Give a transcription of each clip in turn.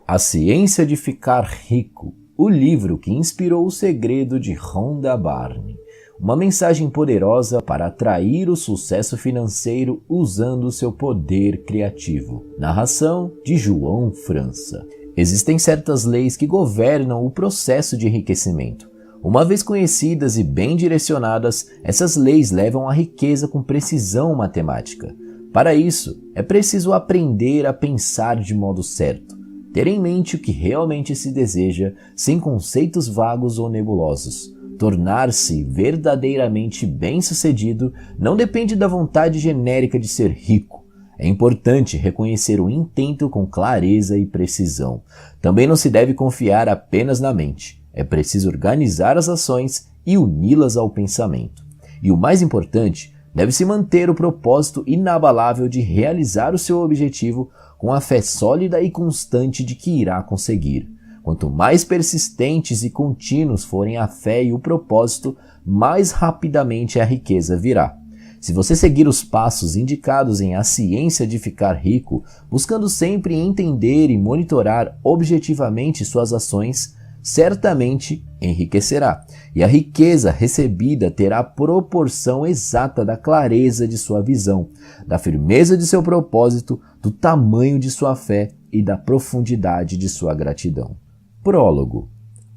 A Ciência de Ficar Rico, o livro que inspirou o segredo de Rhonda Byrne. Uma mensagem poderosa para atrair o sucesso financeiro usando seu poder criativo. Narração de João França. Existem certas leis que governam o processo de enriquecimento. Uma vez conhecidas e bem direcionadas, essas leis levam à riqueza com precisão matemática. Para isso, é preciso aprender a pensar de modo certo. Ter em mente o que realmente se deseja, sem conceitos vagos ou nebulosos. Tornar-se verdadeiramente bem-sucedido não depende da vontade genérica de ser rico. É importante reconhecer o intento com clareza e precisão. Também não se deve confiar apenas na mente. É preciso organizar as ações e uni-las ao pensamento. E o mais importante, deve-se manter o propósito inabalável de realizar o seu objetivo com a fé sólida e constante de que irá conseguir. Quanto mais persistentes e contínuos forem a fé e o propósito, mais rapidamente a riqueza virá. Se você seguir os passos indicados em A Ciência de Ficar Rico, buscando sempre entender e monitorar objetivamente suas ações, certamente enriquecerá, e a riqueza recebida terá a proporção exata da clareza de sua visão, da firmeza de seu propósito, do tamanho de sua fé e da profundidade de sua gratidão. Prólogo.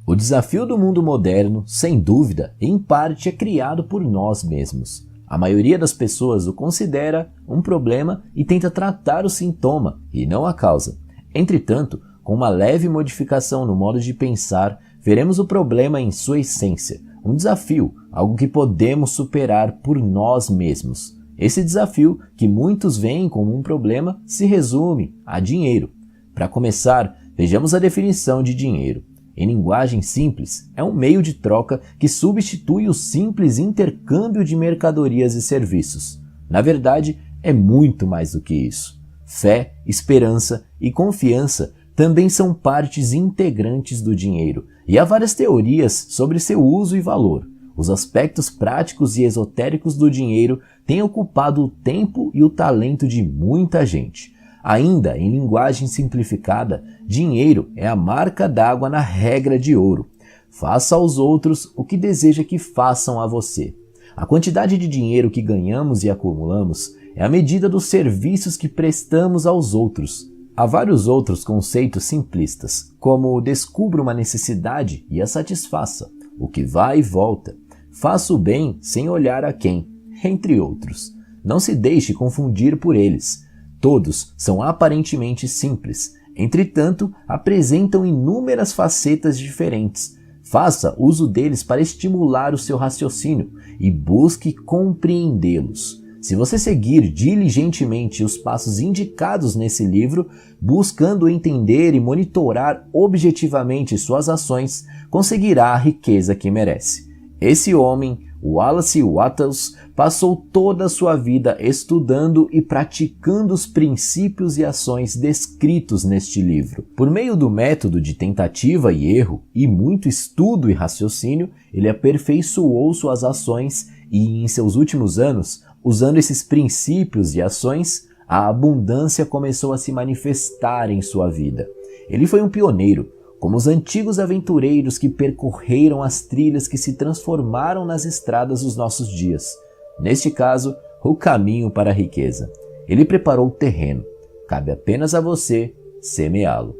O desafio do mundo moderno, sem dúvida, em parte é criado por nós mesmos. A maioria das pessoas o considera um problema e tenta tratar o sintoma, e não a causa. Entretanto, com uma leve modificação no modo de pensar, veremos o problema em sua essência, um desafio, algo que podemos superar por nós mesmos. Esse desafio, que muitos veem como um problema, se resume a dinheiro. Para começar, vejamos a definição de dinheiro. Em linguagem simples, é um meio de troca que substitui o simples intercâmbio de mercadorias e serviços. Na verdade, é muito mais do que isso. Fé, esperança e confiança também são partes integrantes do dinheiro, e há várias teorias sobre seu uso e valor. Os aspectos práticos e esotéricos do dinheiro têm ocupado o tempo e o talento de muita gente. Ainda em linguagem simplificada, dinheiro é a marca d'água na regra de ouro. Faça aos outros o que deseja que façam a você. A quantidade de dinheiro que ganhamos e acumulamos é a medida dos serviços que prestamos aos outros. Há vários outros conceitos simplistas, como descubra uma necessidade e a satisfaça, o que vai e volta, faça o bem sem olhar a quem, entre outros. Não se deixe confundir por eles. Todos são aparentemente simples, entretanto, apresentam inúmeras facetas diferentes. Faça uso deles para estimular o seu raciocínio e busque compreendê-los. Se você seguir diligentemente os passos indicados nesse livro, buscando entender e monitorar objetivamente suas ações, conseguirá a riqueza que merece. Esse homem, Wallace Wattles, passou toda a sua vida estudando e praticando os princípios e ações descritos neste livro. Por meio do método de tentativa e erro e muito estudo e raciocínio, ele aperfeiçoou suas ações e, em seus últimos anos, usando esses princípios e ações, a abundância começou a se manifestar em sua vida. Ele foi um pioneiro, como os antigos aventureiros que percorreram as trilhas que se transformaram nas estradas dos nossos dias. Neste caso, o caminho para a riqueza. Ele preparou o terreno. Cabe apenas a você semeá-lo.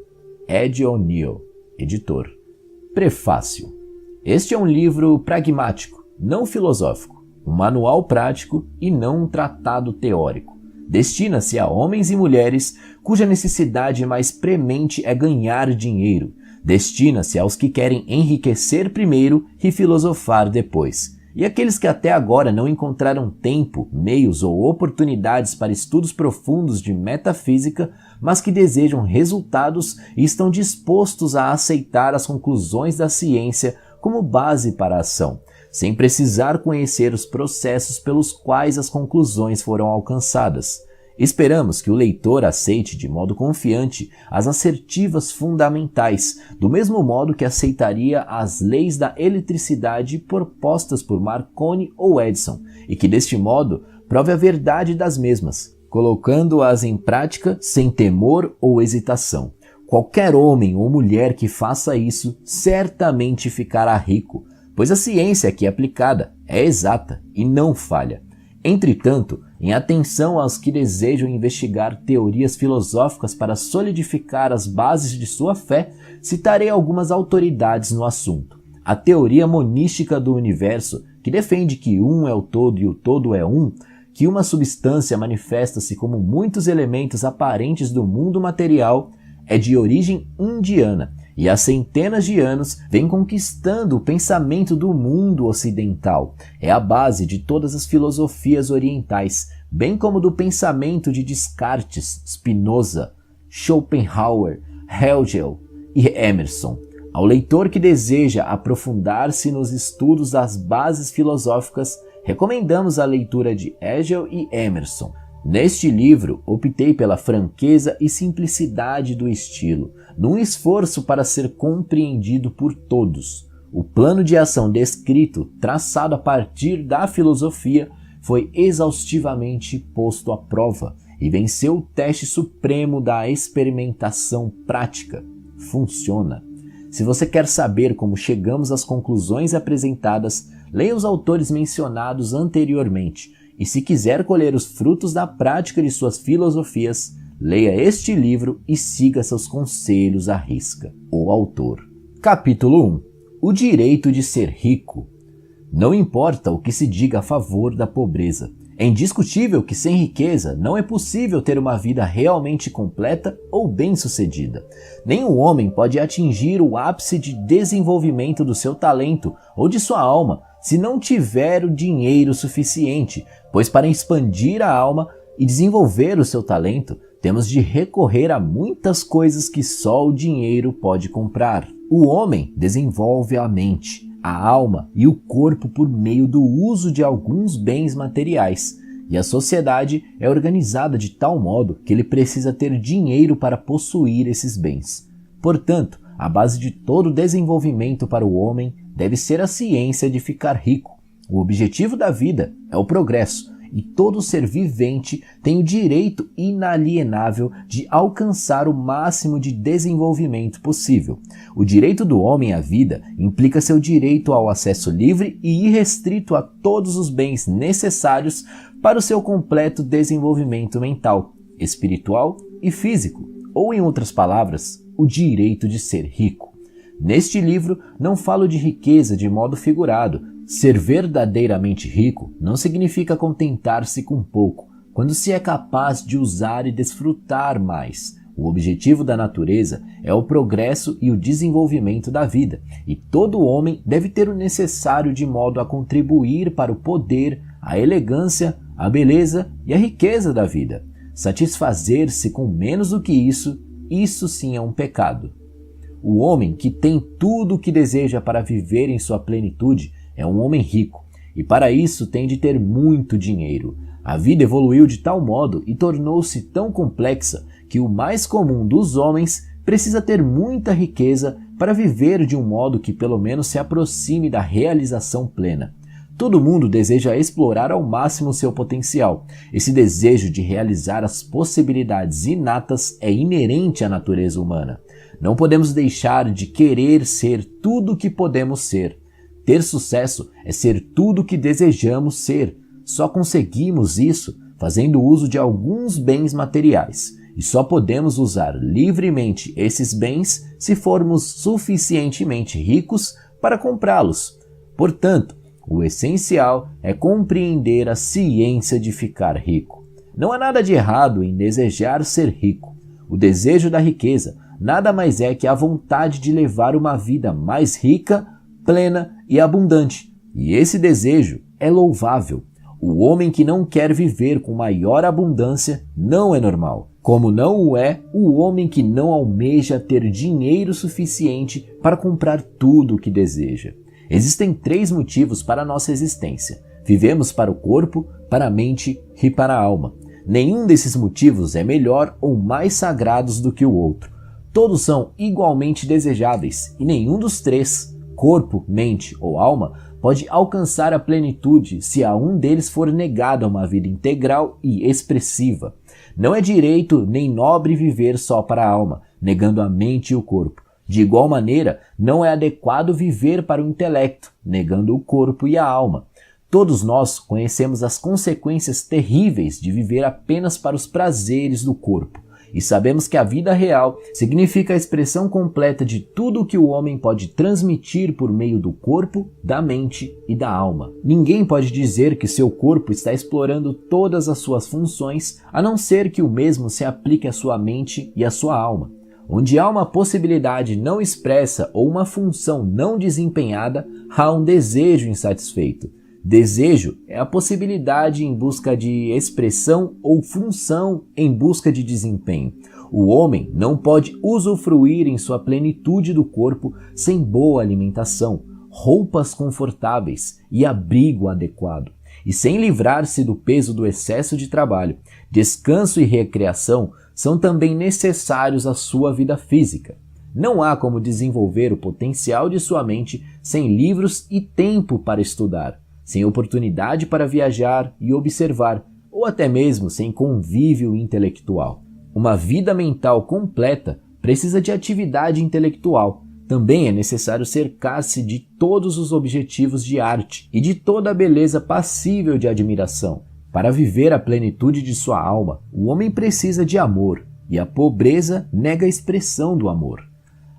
Ed O'Neill, editor. Prefácio. Este é um livro pragmático, não filosófico. Um manual prático e não um tratado teórico. Destina-se a homens e mulheres cuja necessidade mais premente é ganhar dinheiro. Destina-se aos que querem enriquecer primeiro e filosofar depois. E aqueles que até agora não encontraram tempo, meios ou oportunidades para estudos profundos de metafísica, mas que desejam resultados e estão dispostos a aceitar as conclusões da ciência como base para a ação, sem precisar conhecer os processos pelos quais as conclusões foram alcançadas. Esperamos que o leitor aceite de modo confiante as assertivas fundamentais, do mesmo modo que aceitaria as leis da eletricidade propostas por Marconi ou Edison, e que deste modo prove a verdade das mesmas, colocando-as em prática sem temor ou hesitação. Qualquer homem ou mulher que faça isso certamente ficará rico, pois a ciência aqui aplicada é exata e não falha. Entretanto, em atenção aos que desejam investigar teorias filosóficas para solidificar as bases de sua fé, citarei algumas autoridades no assunto. A teoria monística do universo, que defende que um é o todo e o todo é um, que uma substância manifesta-se como muitos elementos aparentes do mundo material, é de origem indiana e há centenas de anos vem conquistando o pensamento do mundo ocidental. É a base de todas as filosofias orientais, bem como do pensamento de Descartes, Spinoza, Schopenhauer, Hegel e Emerson. Ao leitor que deseja aprofundar-se nos estudos das bases filosóficas, recomendamos a leitura de Hegel e Emerson. Neste livro, optei pela franqueza e simplicidade do estilo, num esforço para ser compreendido por todos. O plano de ação descrito, traçado a partir da filosofia, foi exaustivamente posto à prova e venceu o teste supremo da experimentação prática. Funciona. Se você quer saber como chegamos às conclusões apresentadas, leia os autores mencionados anteriormente. E se quiser colher os frutos da prática de suas filosofias, leia este livro e siga seus conselhos à risca. O autor. Capítulo 1. O direito de ser rico. Não importa o que se diga a favor da pobreza. É indiscutível que sem riqueza não é possível ter uma vida realmente completa ou bem-sucedida. Nenhum homem pode atingir o ápice de desenvolvimento do seu talento ou de sua alma se não tiver o dinheiro suficiente, pois para expandir a alma e desenvolver o seu talento, temos de recorrer a muitas coisas que só o dinheiro pode comprar. O homem desenvolve a mente, a alma e o corpo por meio do uso de alguns bens materiais, e a sociedade é organizada de tal modo que ele precisa ter dinheiro para possuir esses bens. Portanto, a base de todo desenvolvimento para o homem deve ser a ciência de ficar rico. O objetivo da vida é o progresso, e todo ser vivente tem o direito inalienável de alcançar o máximo de desenvolvimento possível. O direito do homem à vida implica seu direito ao acesso livre e irrestrito a todos os bens necessários para o seu completo desenvolvimento mental, espiritual e físico, ou em outras palavras, o direito de ser rico. Neste livro, não falo de riqueza de modo figurado. Ser verdadeiramente rico não significa contentar-se com pouco, quando se é capaz de usar e desfrutar mais. O objetivo da natureza é o progresso e o desenvolvimento da vida, e todo homem deve ter o necessário de modo a contribuir para o poder, a elegância, a beleza e a riqueza da vida. Satisfazer-se com menos do que isso sim é um pecado. O homem que tem tudo o que deseja para viver em sua plenitude é um homem rico, e para isso tem de ter muito dinheiro. A vida evoluiu de tal modo e tornou-se tão complexa que o mais comum dos homens precisa ter muita riqueza para viver de um modo que pelo menos se aproxime da realização plena. Todo mundo deseja explorar ao máximo seu potencial. Esse desejo de realizar as possibilidades inatas é inerente à natureza humana. Não podemos deixar de querer ser tudo o que podemos ser. Ter sucesso é ser tudo o que desejamos ser. Só conseguimos isso fazendo uso de alguns bens materiais. E só podemos usar livremente esses bens se formos suficientemente ricos para comprá-los. Portanto, o essencial é compreender a ciência de ficar rico. Não há nada de errado em desejar ser rico. O desejo da riqueza nada mais é que a vontade de levar uma vida mais rica, plena e abundante. E esse desejo é louvável. O homem que não quer viver com maior abundância não é normal, como não o é o homem que não almeja ter dinheiro suficiente para comprar tudo o que deseja. Existem 3 motivos para a nossa existência. Vivemos para o corpo, para a mente e para a alma. Nenhum desses motivos é melhor ou mais sagrados do que o outro. Todos são igualmente desejáveis e nenhum dos 3, corpo, mente ou alma, pode alcançar a plenitude se a um deles for negada uma vida integral e expressiva. Não é direito nem nobre viver só para a alma, negando a mente e o corpo. De igual maneira, não é adequado viver para o intelecto, negando o corpo e a alma. Todos nós conhecemos as consequências terríveis de viver apenas para os prazeres do corpo. E sabemos que a vida real significa a expressão completa de tudo o que o homem pode transmitir por meio do corpo, da mente e da alma. Ninguém pode dizer que seu corpo está explorando todas as suas funções, a não ser que o mesmo se aplique à sua mente e à sua alma. Onde há uma possibilidade não expressa ou uma função não desempenhada, há um desejo insatisfeito. Desejo é a possibilidade em busca de expressão ou função em busca de desempenho. O homem não pode usufruir em sua plenitude do corpo sem boa alimentação, roupas confortáveis e abrigo adequado, e sem livrar-se do peso do excesso de trabalho. Descanso e recreação são também necessários à sua vida física. Não há como desenvolver o potencial de sua mente sem livros e tempo para estudar, sem oportunidade para viajar e observar, ou até mesmo sem convívio intelectual. Uma vida mental completa precisa de atividade intelectual. Também é necessário cercar-se de todos os objetivos de arte e de toda a beleza passível de admiração. Para viver a plenitude de sua alma, o homem precisa de amor, e a pobreza nega a expressão do amor.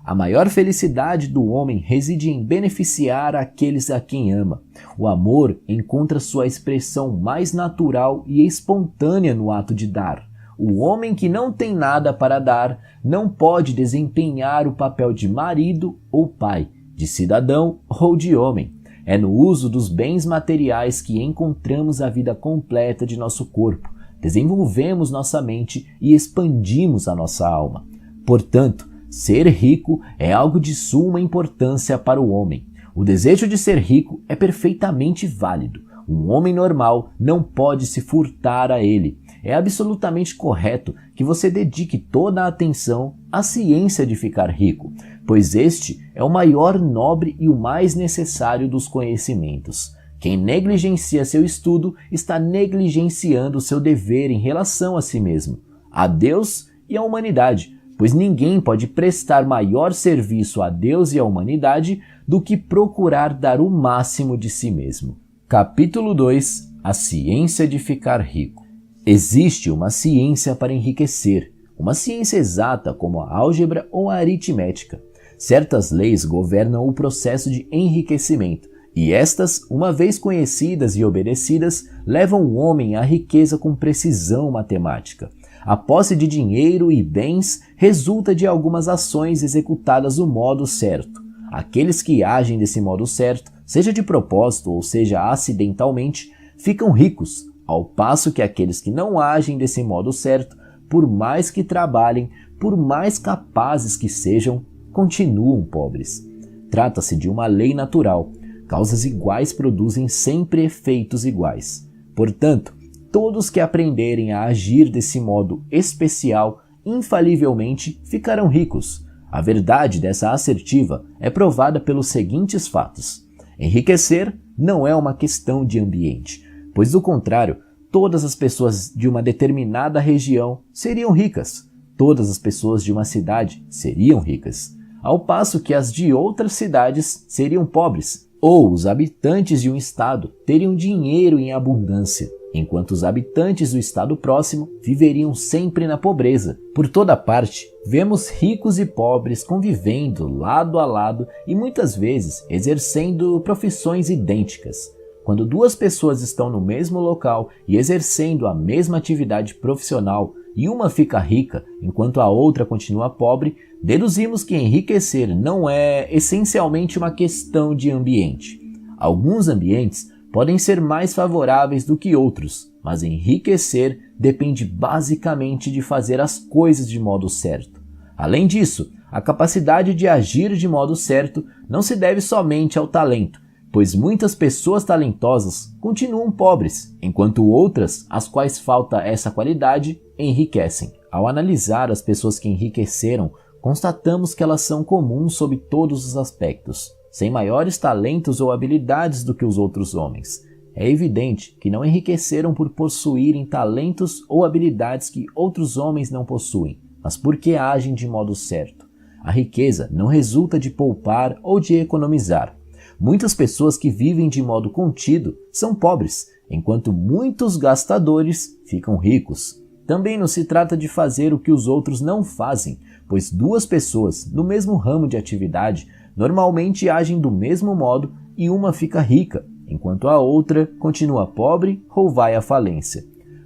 A maior felicidade do homem reside em beneficiar aqueles a quem ama. O amor encontra sua expressão mais natural e espontânea no ato de dar. O homem que não tem nada para dar não pode desempenhar o papel de marido ou pai, de cidadão ou de homem. É no uso dos bens materiais que encontramos a vida completa de nosso corpo, desenvolvemos nossa mente e expandimos a nossa alma. Portanto, ser rico é algo de suma importância para o homem. O desejo de ser rico é perfeitamente válido. Um homem normal não pode se furtar a ele. É absolutamente correto que você dedique toda a atenção à ciência de ficar rico, pois este é o maior nobre e o mais necessário dos conhecimentos. Quem negligencia seu estudo está negligenciando seu dever em relação a si mesmo, a Deus e à humanidade, pois ninguém pode prestar maior serviço a Deus e à humanidade do que procurar dar o máximo de si mesmo. Capítulo 2. A ciência de ficar rico. Existe uma ciência para enriquecer, uma ciência exata como a álgebra ou a aritmética. Certas leis governam o processo de enriquecimento, e estas, uma vez conhecidas e obedecidas, levam o homem à riqueza com precisão matemática. A posse de dinheiro e bens resulta de algumas ações executadas do modo certo. Aqueles que agem desse modo certo, seja de propósito ou seja acidentalmente, ficam ricos, ao passo que aqueles que não agem desse modo certo, por mais que trabalhem, por mais capazes que sejam, continuam pobres. Trata-se de uma lei natural. Causas iguais produzem sempre efeitos iguais. Portanto, todos que aprenderem a agir desse modo especial, infalivelmente ficarão ricos. A verdade dessa assertiva é provada pelos seguintes fatos. Enriquecer não é uma questão de ambiente, pois do contrário, todas as pessoas de uma determinada região seriam ricas, todas as pessoas de uma cidade seriam ricas, ao passo que as de outras cidades seriam pobres, ou os habitantes de um estado teriam dinheiro em abundância, enquanto os habitantes do estado próximo viveriam sempre na pobreza. Por toda parte, vemos ricos e pobres convivendo lado a lado e muitas vezes exercendo profissões idênticas. Quando duas pessoas estão no mesmo local e exercendo a mesma atividade profissional e uma fica rica enquanto a outra continua pobre, deduzimos que enriquecer não é essencialmente uma questão de ambiente. Alguns ambientes podem ser mais favoráveis do que outros, mas enriquecer depende basicamente de fazer as coisas de modo certo. Além disso, a capacidade de agir de modo certo não se deve somente ao talento, pois muitas pessoas talentosas continuam pobres, enquanto outras, às quais falta essa qualidade, enriquecem. Ao analisar as pessoas que enriqueceram, constatamos que elas são comuns sob todos os aspectos, sem maiores talentos ou habilidades do que os outros homens. É evidente que não enriqueceram por possuírem talentos ou habilidades que outros homens não possuem, mas porque agem de modo certo. A riqueza não resulta de poupar ou de economizar. Muitas pessoas que vivem de modo contido são pobres, enquanto muitos gastadores ficam ricos. Também não se trata de fazer o que os outros não fazem, pois duas pessoas no mesmo ramo de atividade normalmente agem do mesmo modo e uma fica rica, enquanto a outra continua pobre ou vai à falência.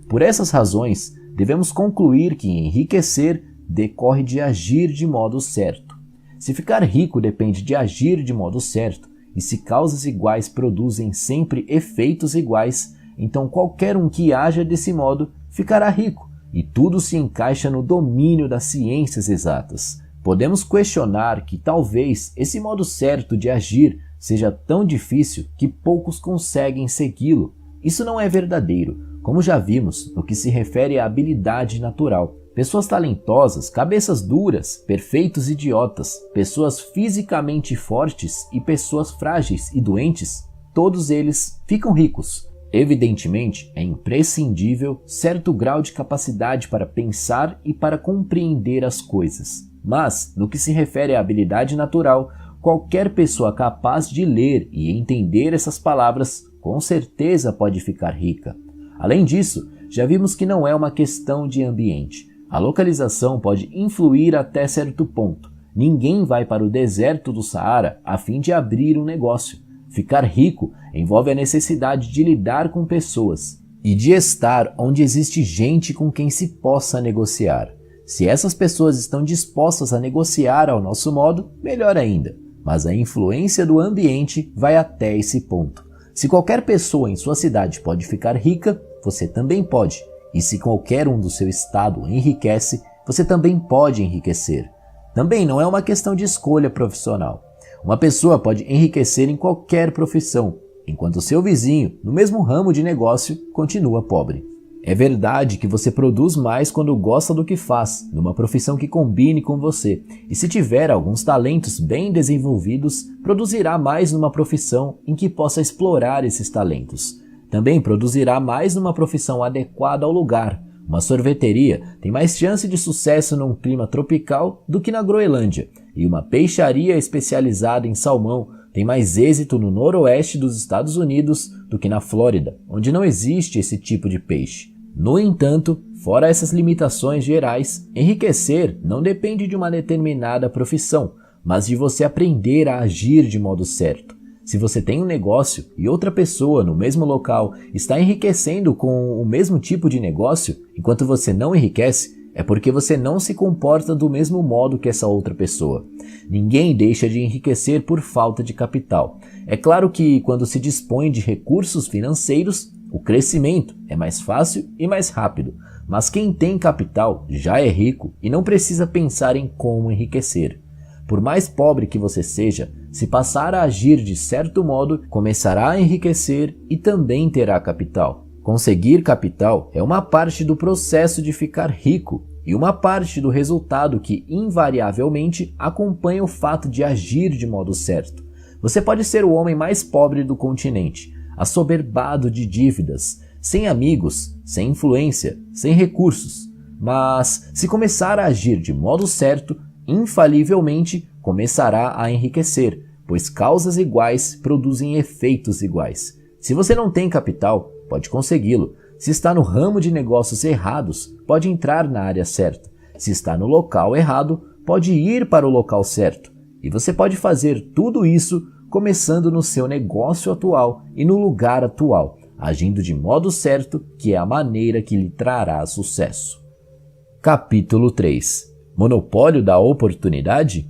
Por essas razões, devemos concluir que enriquecer decorre de agir de modo certo. Se ficar rico depende de agir de modo certo, e se causas iguais produzem sempre efeitos iguais, então qualquer um que haja desse modo ficará rico, e tudo se encaixa no domínio das ciências exatas. Podemos questionar que talvez esse modo certo de agir seja tão difícil que poucos conseguem segui-lo. Isso não é verdadeiro, como já vimos no que se refere à habilidade natural. Pessoas talentosas, cabeças duras, perfeitos idiotas, pessoas fisicamente fortes e pessoas frágeis e doentes, todos eles ficam ricos. Evidentemente, é imprescindível certo grau de capacidade para pensar e para compreender as coisas. Mas, no que se refere à habilidade natural, qualquer pessoa capaz de ler e entender essas palavras com certeza pode ficar rica. Além disso, já vimos que não é uma questão de ambiente. A localização pode influir até certo ponto. Ninguém vai para o deserto do Saara a fim de abrir um negócio. Ficar rico envolve a necessidade de lidar com pessoas e de estar onde existe gente com quem se possa negociar. Se essas pessoas estão dispostas a negociar ao nosso modo, melhor ainda. Mas a influência do ambiente vai até esse ponto. Se qualquer pessoa em sua cidade pode ficar rica, você também pode. E se qualquer um do seu estado enriquece, você também pode enriquecer. Também não é uma questão de escolha profissional. Uma pessoa pode enriquecer em qualquer profissão, enquanto seu vizinho, no mesmo ramo de negócio, continua pobre. É verdade que você produz mais quando gosta do que faz, numa profissão que combine com você, e se tiver alguns talentos bem desenvolvidos, produzirá mais numa profissão em que possa explorar esses talentos. Também produzirá mais numa profissão adequada ao lugar. Uma sorveteria tem mais chance de sucesso num clima tropical do que na Groenlândia, e uma peixaria especializada em salmão tem mais êxito no noroeste dos Estados Unidos do que na Flórida, onde não existe esse tipo de peixe. No entanto, fora essas limitações gerais, enriquecer não depende de uma determinada profissão, mas de você aprender a agir de modo certo. Se você tem um negócio e outra pessoa no mesmo local está enriquecendo com o mesmo tipo de negócio, enquanto você não enriquece, é porque você não se comporta do mesmo modo que essa outra pessoa. Ninguém deixa de enriquecer por falta de capital. É claro que quando se dispõe de recursos financeiros, o crescimento é mais fácil e mais rápido, mas quem tem capital já é rico e não precisa pensar em como enriquecer. Por mais pobre que você seja, se passar a agir de certo modo, começará a enriquecer e também terá capital. Conseguir capital é uma parte do processo de ficar rico e uma parte do resultado que invariavelmente acompanha o fato de agir de modo certo. Você pode ser o homem mais pobre do continente, assoberbado de dívidas, sem amigos, sem influência, sem recursos, mas se começar a agir de modo certo, infalivelmente começará a enriquecer, pois causas iguais produzem efeitos iguais. Se você não tem capital, pode consegui-lo. Se está no ramo de negócios errados, pode entrar na área certa. Se está no local errado, pode ir para o local certo. E você pode fazer tudo isso começando no seu negócio atual e no lugar atual, agindo de modo certo, que é a maneira que lhe trará sucesso. Capítulo 3. Monopólio da oportunidade?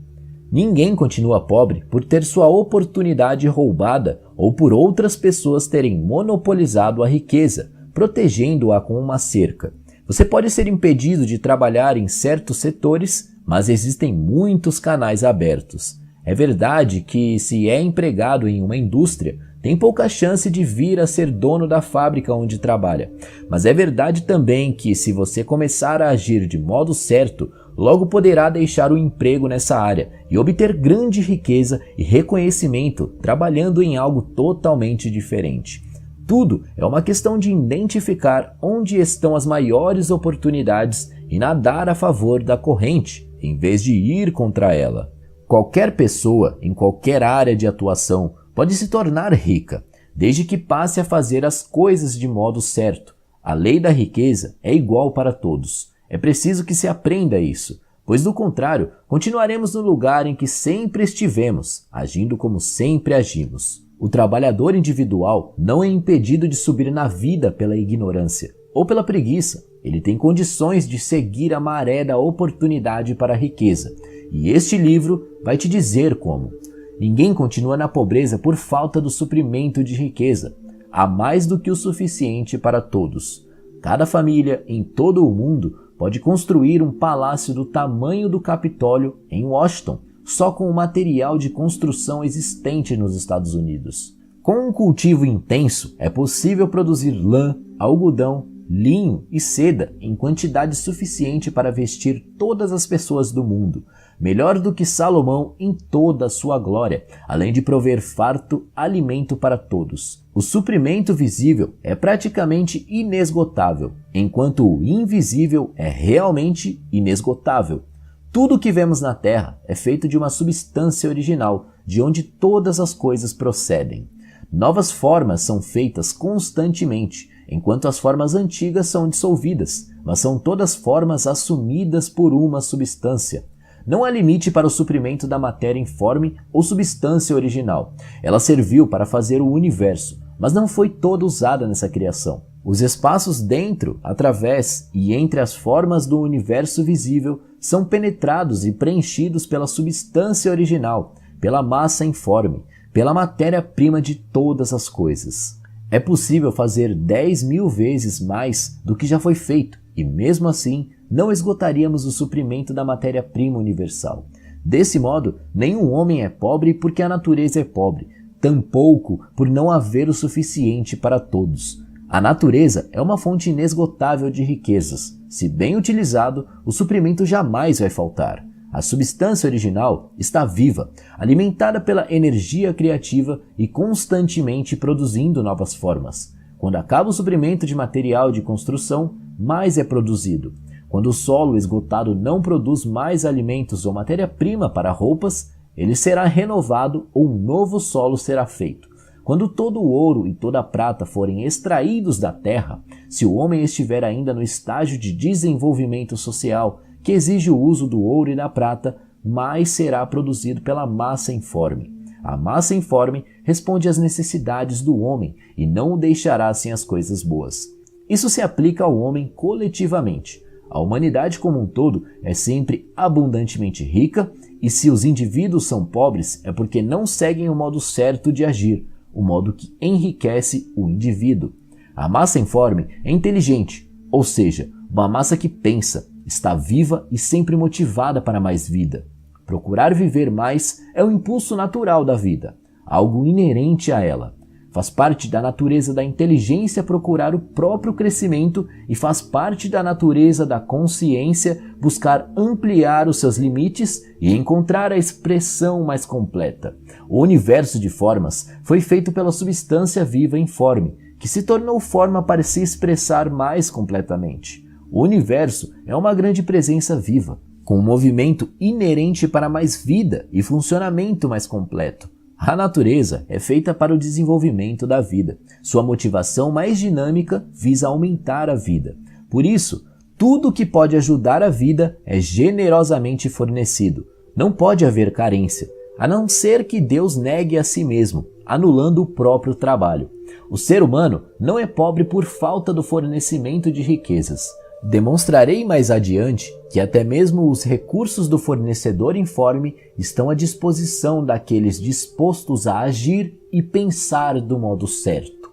Ninguém continua pobre por ter sua oportunidade roubada ou por outras pessoas terem monopolizado a riqueza, protegendo-a com uma cerca. Você pode ser impedido de trabalhar em certos setores, mas existem muitos canais abertos. É verdade que, se é empregado em uma indústria, tem pouca chance de vir a ser dono da fábrica onde trabalha. Mas é verdade também que, se você começar a agir de modo certo, logo poderá deixar o emprego nessa área e obter grande riqueza e reconhecimento trabalhando em algo totalmente diferente. Tudo é uma questão de identificar onde estão as maiores oportunidades e nadar a favor da corrente, em vez de ir contra ela. Qualquer pessoa, em qualquer área de atuação, pode se tornar rica, desde que passe a fazer as coisas de modo certo. A lei da riqueza é igual para todos. É preciso que se aprenda isso, pois do contrário, continuaremos no lugar em que sempre estivemos, agindo como sempre agimos. O trabalhador individual não é impedido de subir na vida pela ignorância ou pela preguiça. Ele tem condições de seguir a maré da oportunidade para a riqueza. E este livro vai te dizer como. Ninguém continua na pobreza por falta do suprimento de riqueza. Há mais do que o suficiente para todos. Cada família em todo o mundo pode construir um palácio do tamanho do Capitólio em Washington, só com o material de construção existente nos Estados Unidos. Com um cultivo intenso, é possível produzir lã, algodão, linho e seda em quantidade suficiente para vestir todas as pessoas do mundo, melhor do que Salomão em toda a sua glória, além de prover farto alimento para todos. O suprimento visível é praticamente inesgotável, enquanto o invisível é realmente inesgotável. Tudo o que vemos na Terra é feito de uma substância original, de onde todas as coisas procedem. Novas formas são feitas constantemente, enquanto as formas antigas são dissolvidas, mas são todas formas assumidas por uma substância. Não há limite para o suprimento da matéria informe ou substância original. Ela serviu para fazer o universo, mas não foi toda usada nessa criação. Os espaços dentro, através e entre as formas do universo visível são penetrados e preenchidos pela substância original, pela massa informe, pela matéria-prima de todas as coisas. É possível fazer 10.000 vezes mais do que já foi feito, e mesmo assim não esgotaríamos o suprimento da matéria-prima universal. Desse modo, nenhum homem é pobre porque a natureza é pobre, tampouco por não haver o suficiente para todos. A natureza é uma fonte inesgotável de riquezas. Se bem utilizado, o suprimento jamais vai faltar. A substância original está viva, alimentada pela energia criativa e constantemente produzindo novas formas. Quando acaba o suprimento de material de construção, mais é produzido. Quando o solo esgotado não produz mais alimentos ou matéria-prima para roupas, ele será renovado ou um novo solo será feito. Quando todo o ouro e toda a prata forem extraídos da terra, se o homem estiver ainda no estágio de desenvolvimento social, que exige o uso do ouro e da prata, mais será produzido pela massa informe. A massa informe responde às necessidades do homem e não o deixará sem as coisas boas. Isso se aplica ao homem coletivamente. A humanidade como um todo é sempre abundantemente rica e se os indivíduos são pobres é porque não seguem o modo certo de agir, o modo que enriquece o indivíduo. A massa informe é inteligente, ou seja, uma massa que pensa, está viva e sempre motivada para mais vida. Procurar viver mais é o impulso natural da vida, algo inerente a ela. Faz parte da natureza da inteligência procurar o próprio crescimento e faz parte da natureza da consciência buscar ampliar os seus limites e encontrar a expressão mais completa. O universo de formas foi feito pela substância viva informe, que se tornou forma para se expressar mais completamente. O universo é uma grande presença viva, com um movimento inerente para mais vida e funcionamento mais completo. A natureza é feita para o desenvolvimento da vida. Sua motivação mais dinâmica visa aumentar a vida. Por isso, tudo que pode ajudar a vida é generosamente fornecido. Não pode haver carência, a não ser que Deus negue a si mesmo, anulando o próprio trabalho. O ser humano não é pobre por falta do fornecimento de riquezas. Demonstrarei mais adiante que até mesmo os recursos do fornecedor informe estão à disposição daqueles dispostos a agir e pensar do modo certo.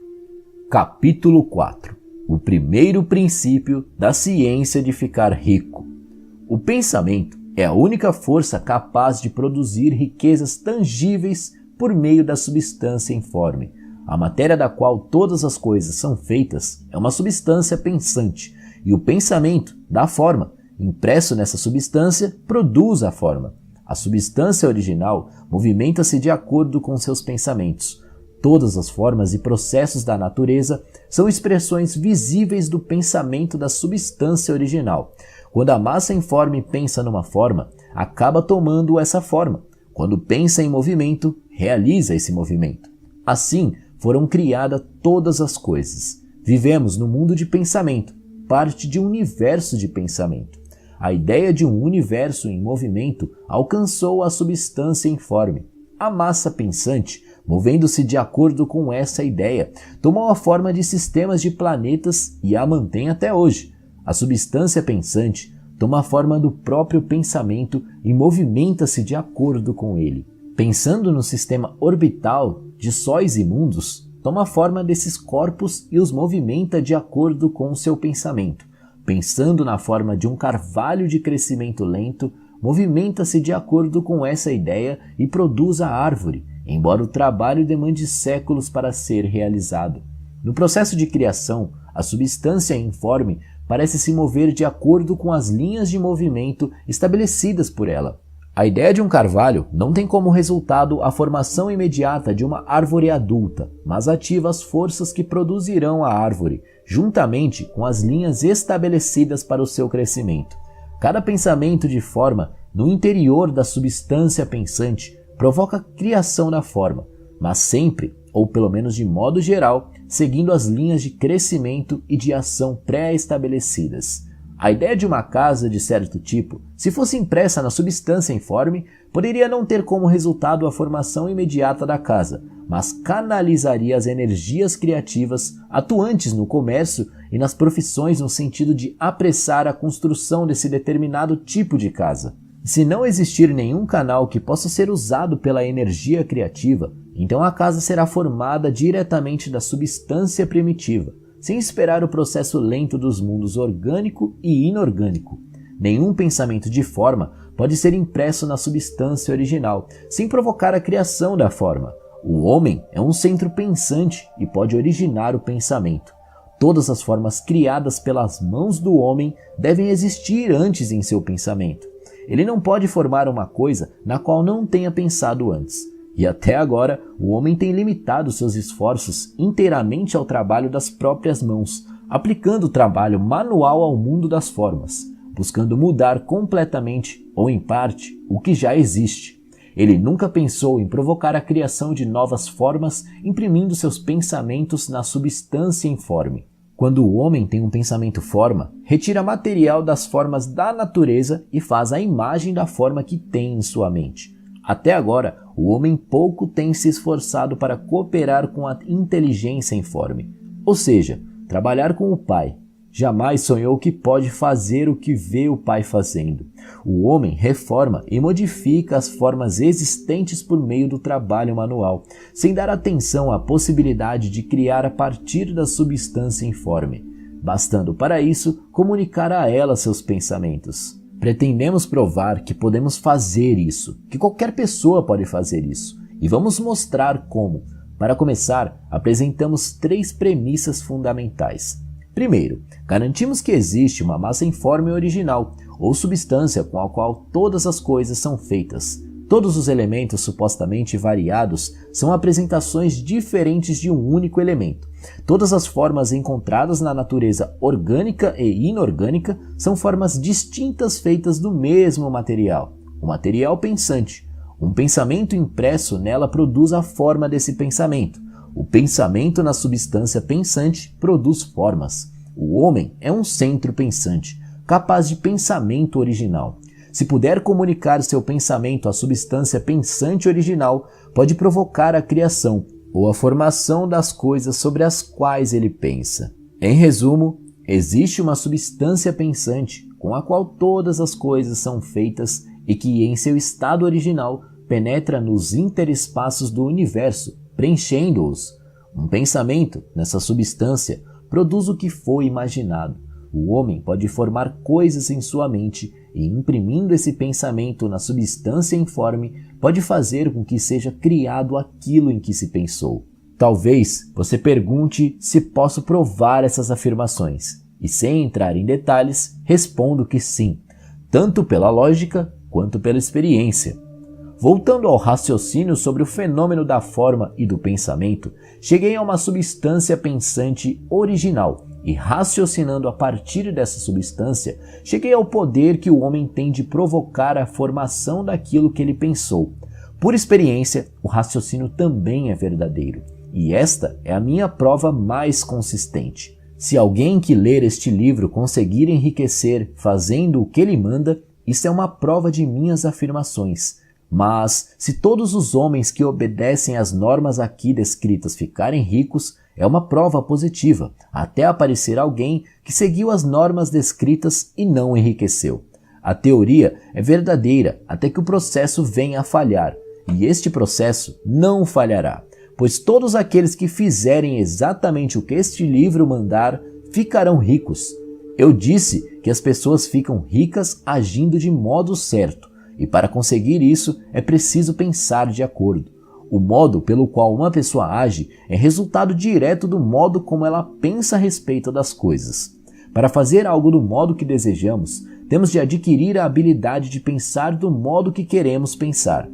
Capítulo 4. O primeiro princípio da ciência de ficar rico. O pensamento é a única força capaz de produzir riquezas tangíveis por meio da substância informe. A matéria da qual todas as coisas são feitas é uma substância pensante, e o pensamento dá forma. Impresso nessa substância, produz a forma. A substância original movimenta-se de acordo com seus pensamentos. Todas as formas e processos da natureza são expressões visíveis do pensamento da substância original. Quando a massa informe pensa numa forma, acaba tomando essa forma. Quando pensa em movimento, realiza esse movimento. Assim, foram criadas todas as coisas. Vivemos no mundo de pensamento, parte de um universo de pensamento. A ideia de um universo em movimento alcançou a substância informe. A massa pensante, movendo-se de acordo com essa ideia, tomou a forma de sistemas de planetas e a mantém até hoje. A substância pensante toma a forma do próprio pensamento e movimenta-se de acordo com ele. Pensando no sistema orbital de sóis e mundos, toma a forma desses corpos e os movimenta de acordo com o seu pensamento. Pensando na forma de um carvalho de crescimento lento, movimenta-se de acordo com essa ideia e produz a árvore, embora o trabalho demande séculos para ser realizado. No processo de criação, a substância informe parece se mover de acordo com as linhas de movimento estabelecidas por ela. A ideia de um carvalho não tem como resultado a formação imediata de uma árvore adulta, mas ativa as forças que produzirão a árvore, juntamente com as linhas estabelecidas para o seu crescimento. Cada pensamento de forma no interior da substância pensante provoca a criação da forma, mas sempre, ou pelo menos de modo geral, seguindo as linhas de crescimento e de ação pré-estabelecidas. A ideia de uma casa de certo tipo, se fosse impressa na substância informe, poderia não ter como resultado a formação imediata da casa, mas canalizaria as energias criativas atuantes no comércio e nas profissões no sentido de apressar a construção desse determinado tipo de casa. Se não existir nenhum canal que possa ser usado pela energia criativa, então a casa será formada diretamente da substância primitiva, sem esperar o processo lento dos mundos orgânico e inorgânico. Nenhum pensamento de forma pode ser impresso na substância original, sem provocar a criação da forma. O homem é um centro pensante e pode originar o pensamento. Todas as formas criadas pelas mãos do homem devem existir antes em seu pensamento. Ele não pode formar uma coisa na qual não tenha pensado antes. E até agora, o homem tem limitado seus esforços inteiramente ao trabalho das próprias mãos, aplicando o trabalho manual ao mundo das formas, buscando mudar completamente, ou em parte, o que já existe. Ele nunca pensou em provocar a criação de novas formas, imprimindo seus pensamentos na substância informe. Quando o homem tem um pensamento forma, retira material das formas da natureza e faz a imagem da forma que tem em sua mente. Até agora, o homem pouco tem se esforçado para cooperar com a inteligência informe, ou seja, trabalhar com o Pai. Jamais sonhou que pode fazer o que vê o Pai fazendo. O homem reforma e modifica as formas existentes por meio do trabalho manual, sem dar atenção à possibilidade de criar a partir da substância informe, bastando para isso comunicar a ela seus pensamentos. Pretendemos provar que podemos fazer isso, que qualquer pessoa pode fazer isso, e vamos mostrar como. Para começar, apresentamos 3 premissas fundamentais. Primeiro, garantimos que existe uma massa informe original, ou substância com a qual todas as coisas são feitas. Todos os elementos supostamente variados são apresentações diferentes de um único elemento. Todas as formas encontradas na natureza orgânica e inorgânica são formas distintas feitas do mesmo material, o material pensante. Um pensamento impresso nela produz a forma desse pensamento. O pensamento na substância pensante produz formas. O homem é um centro pensante, capaz de pensamento original. Se puder comunicar seu pensamento à substância pensante original, pode provocar a criação ou a formação das coisas sobre as quais ele pensa. Em resumo, existe uma substância pensante com a qual todas as coisas são feitas e que, em seu estado original, penetra nos interespaços do universo, preenchendo-os. Um pensamento, nessa substância, produz o que foi imaginado. O homem pode formar coisas em sua mente e, imprimindo esse pensamento na substância informe, pode fazer com que seja criado aquilo em que se pensou. Talvez você pergunte se posso provar essas afirmações, e sem entrar em detalhes, respondo que sim, tanto pela lógica quanto pela experiência. Voltando ao raciocínio sobre o fenômeno da forma e do pensamento, cheguei a uma substância pensante original e, raciocinando a partir dessa substância, cheguei ao poder que o homem tem de provocar a formação daquilo que ele pensou. Por experiência, o raciocínio também é verdadeiro, e esta é a minha prova mais consistente. Se alguém que ler este livro conseguir enriquecer fazendo o que ele manda, isso é uma prova de minhas afirmações. Mas, se todos os homens que obedecem às normas aqui descritas ficarem ricos, é uma prova positiva, até aparecer alguém que seguiu as normas descritas e não enriqueceu. A teoria é verdadeira até que o processo venha a falhar, e este processo não falhará, pois todos aqueles que fizerem exatamente o que este livro mandar ficarão ricos. Eu disse que as pessoas ficam ricas agindo de modo certo. E para conseguir isso, é preciso pensar de acordo. O modo pelo qual uma pessoa age é resultado direto do modo como ela pensa a respeito das coisas. Para fazer algo do modo que desejamos, temos de adquirir a habilidade de pensar do modo que queremos pensar.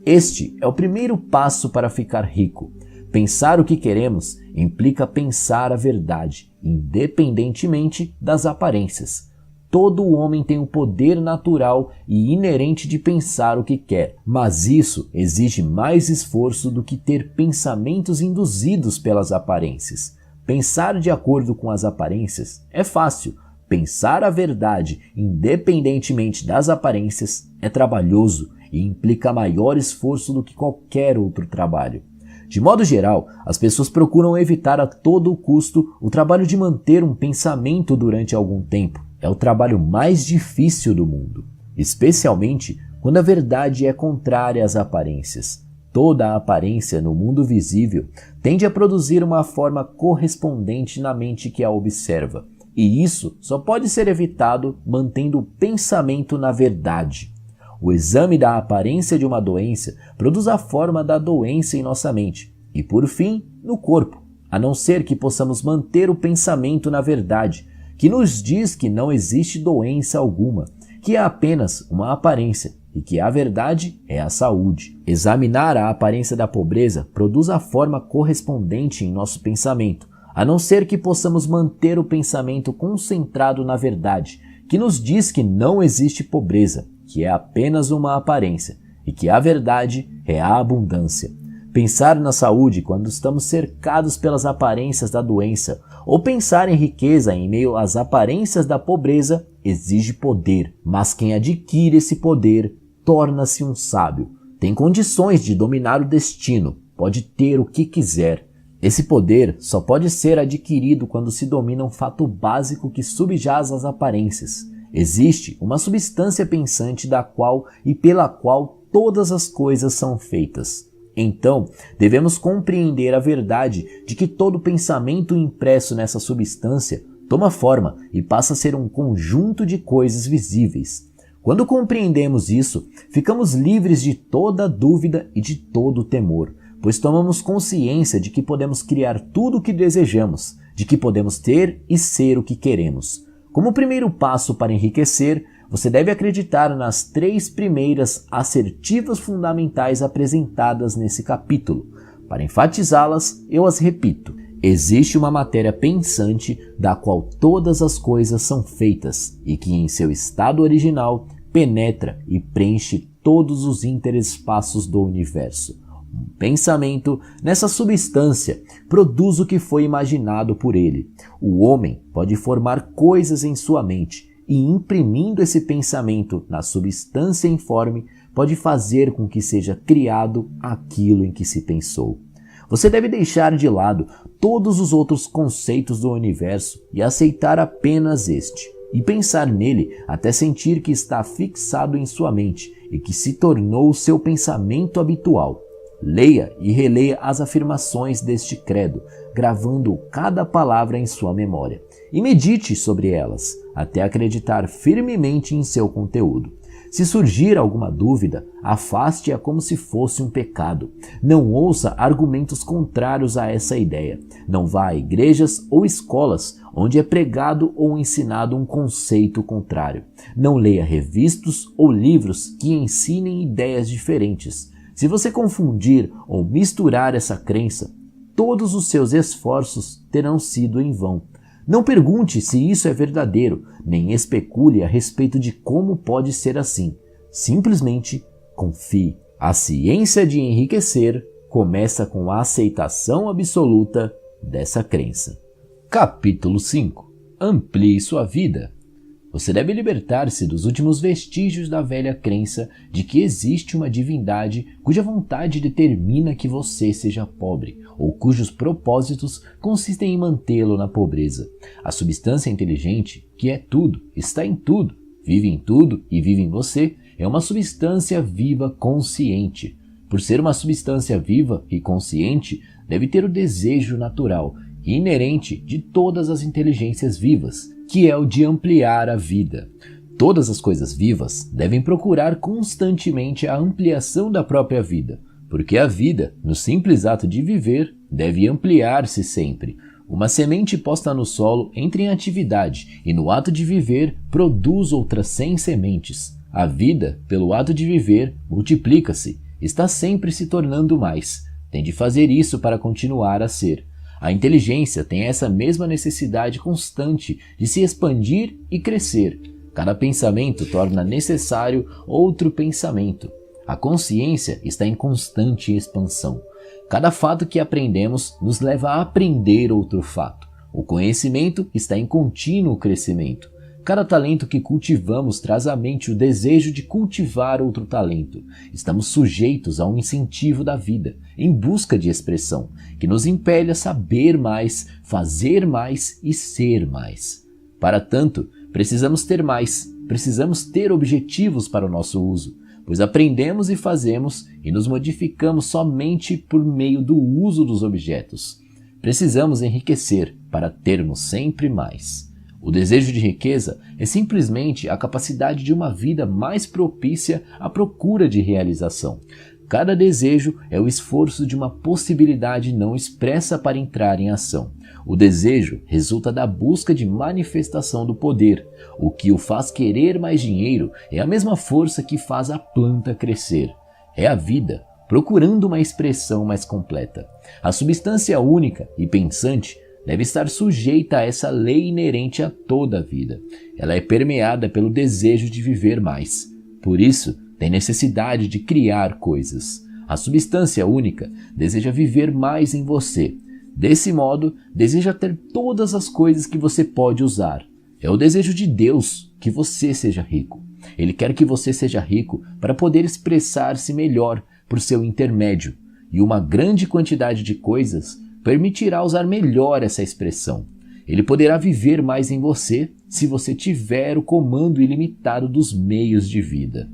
Este é o primeiro passo para ficar rico. Pensar o que queremos implica pensar a verdade, independentemente das aparências. Todo homem tem o poder natural e inerente de pensar o que quer, mas isso exige mais esforço do que ter pensamentos induzidos pelas aparências. Pensar de acordo com as aparências é fácil. Pensar a verdade, independentemente das aparências, é trabalhoso e implica maior esforço do que qualquer outro trabalho. De modo geral, as pessoas procuram evitar a todo custo o trabalho de manter um pensamento durante algum tempo. É o trabalho mais difícil do mundo, especialmente quando a verdade é contrária às aparências. Toda a aparência no mundo visível tende a produzir uma forma correspondente na mente que a observa, e isso só pode ser evitado mantendo o pensamento na verdade. O exame da aparência de uma doença produz a forma da doença em nossa mente e, por fim, no corpo, a não ser que possamos manter o pensamento na verdade, que nos diz que não existe doença alguma, que é apenas uma aparência e que a verdade é a saúde. Examinar a aparência da pobreza produz a forma correspondente em nosso pensamento, a não ser que possamos manter o pensamento concentrado na verdade, que nos diz que não existe pobreza, que é apenas uma aparência e que a verdade é a abundância. Pensar na saúde quando estamos cercados pelas aparências da doença ou pensar em riqueza em meio às aparências da pobreza exige poder, mas quem adquire esse poder torna-se um sábio. Tem condições de dominar o destino, pode ter o que quiser. Esse poder só pode ser adquirido quando se domina um fato básico que subjaz às aparências. Existe uma substância pensante da qual e pela qual todas as coisas são feitas. Então, devemos compreender a verdade de que todo pensamento impresso nessa substância toma forma e passa a ser um conjunto de coisas visíveis. Quando compreendemos isso, ficamos livres de toda dúvida e de todo temor, pois tomamos consciência de que podemos criar tudo o que desejamos, de que podemos ter e ser o que queremos. Como primeiro passo para enriquecer, você deve acreditar nas 3 primeiras assertivas fundamentais apresentadas nesse capítulo. Para enfatizá-las, eu as repito. Existe uma matéria pensante da qual todas as coisas são feitas e que em seu estado original penetra e preenche todos os interespaços do universo. Um pensamento, nessa substância, produz o que foi imaginado por ele. O homem pode formar coisas em sua mente e, imprimindo esse pensamento na substância informe, pode fazer com que seja criado aquilo em que se pensou. Você deve deixar de lado todos os outros conceitos do universo e aceitar apenas este, e pensar nele até sentir que está fixado em sua mente e que se tornou o seu pensamento habitual. Leia e releia as afirmações deste credo, gravando cada palavra em sua memória, e medite sobre elas, até acreditar firmemente em seu conteúdo. Se surgir alguma dúvida, afaste-a como se fosse um pecado. Não ouça argumentos contrários a essa ideia. Não vá a igrejas ou escolas onde é pregado ou ensinado um conceito contrário. Não leia revistas ou livros que ensinem ideias diferentes. Se você confundir ou misturar essa crença, todos os seus esforços terão sido em vão. Não pergunte se isso é verdadeiro, nem especule a respeito de como pode ser assim. Simplesmente confie. A ciência de enriquecer começa com a aceitação absoluta dessa crença. Capítulo 5. Amplie sua vida. Você deve libertar-se dos últimos vestígios da velha crença de que existe uma divindade cuja vontade determina que você seja pobre, ou cujos propósitos consistem em mantê-lo na pobreza. A substância inteligente, que é tudo, está em tudo, vive em tudo e vive em você, é uma substância viva consciente. Por ser uma substância viva e consciente, deve ter o desejo natural e inerente de todas as inteligências vivas, que é o de ampliar a vida. Todas as coisas vivas devem procurar constantemente a ampliação da própria vida, porque a vida, no simples ato de viver, deve ampliar-se sempre. Uma semente posta no solo entra em atividade e no ato de viver produz outras 100 sementes. A vida, pelo ato de viver, multiplica-se, está sempre se tornando mais. Tem de fazer isso para continuar a ser. A inteligência tem essa mesma necessidade constante de se expandir e crescer. Cada pensamento torna necessário outro pensamento. A consciência está em constante expansão. Cada fato que aprendemos nos leva a aprender outro fato. O conhecimento está em contínuo crescimento. Cada talento que cultivamos traz à mente o desejo de cultivar outro talento. Estamos sujeitos a um incentivo da vida, em busca de expressão, que nos impele a saber mais, fazer mais e ser mais. Para tanto, precisamos ter mais, precisamos ter objetivos para o nosso uso, pois aprendemos e fazemos e nos modificamos somente por meio do uso dos objetos. Precisamos enriquecer para termos sempre mais. O desejo de riqueza é simplesmente a capacidade de uma vida mais propícia à procura de realização. Cada desejo é o esforço de uma possibilidade não expressa para entrar em ação. O desejo resulta da busca de manifestação do poder. O que o faz querer mais dinheiro é a mesma força que faz a planta crescer. É a vida procurando uma expressão mais completa. A substância única e pensante deve estar sujeita a essa lei inerente a toda a vida. Ela é permeada pelo desejo de viver mais. Por isso, tem necessidade de criar coisas. A substância única deseja viver mais em você. Desse modo, deseja ter todas as coisas que você pode usar. É o desejo de Deus que você seja rico. Ele quer que você seja rico para poder expressar-se melhor por seu intermédio. E uma grande quantidade de coisas permitirá usar melhor essa expressão. Ele poderá viver mais em você se você tiver o comando ilimitado dos meios de vida.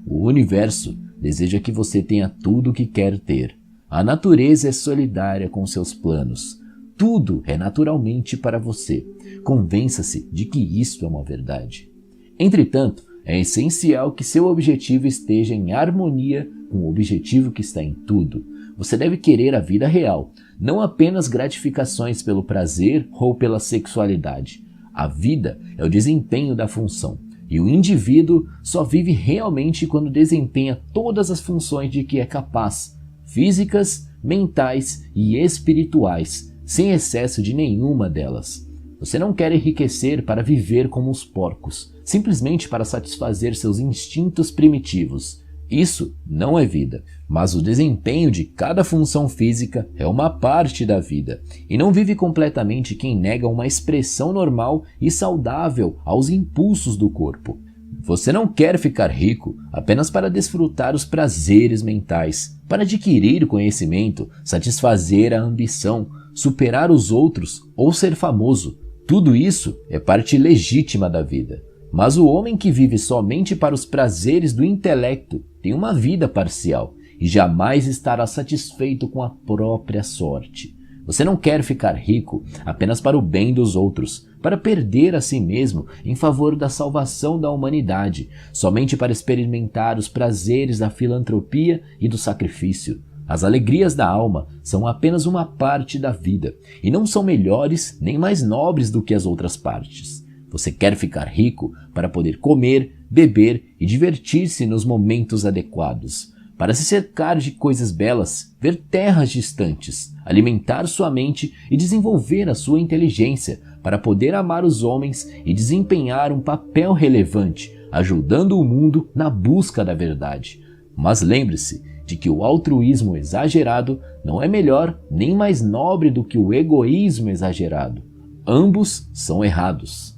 O universo deseja que você tenha tudo o que quer ter. A natureza é solidária com seus planos. Tudo é naturalmente para você. Convença-se de que isto é uma verdade. Entretanto, é essencial que seu objetivo esteja em harmonia com o objetivo que está em tudo. Você deve querer a vida real, não apenas gratificações pelo prazer ou pela sexualidade. A vida é o desempenho da função, e o indivíduo só vive realmente quando desempenha todas as funções de que é capaz, físicas, mentais e espirituais, sem excesso de nenhuma delas. Você não quer enriquecer para viver como os porcos, simplesmente para satisfazer seus instintos primitivos. Isso não é vida, mas o desempenho de cada função física é uma parte da vida, e não vive completamente quem nega uma expressão normal e saudável aos impulsos do corpo. Você não quer ficar rico apenas para desfrutar os prazeres mentais, para adquirir conhecimento, satisfazer a ambição, superar os outros ou ser famoso. Tudo isso é parte legítima da vida. Mas o homem que vive somente para os prazeres do intelecto tem uma vida parcial e jamais estará satisfeito com a própria sorte. Você não quer ficar rico apenas para o bem dos outros, para perder a si mesmo em favor da salvação da humanidade, somente para experimentar os prazeres da filantropia e do sacrifício. As alegrias da alma são apenas uma parte da vida e não são melhores nem mais nobres do que as outras partes. Você quer ficar rico para poder comer, beber e divertir-se nos momentos adequados, para se cercar de coisas belas, ver terras distantes, alimentar sua mente e desenvolver a sua inteligência, para poder amar os homens e desempenhar um papel relevante, ajudando o mundo na busca da verdade. Mas lembre-se de que o altruísmo exagerado não é melhor nem mais nobre do que o egoísmo exagerado. Ambos são errados.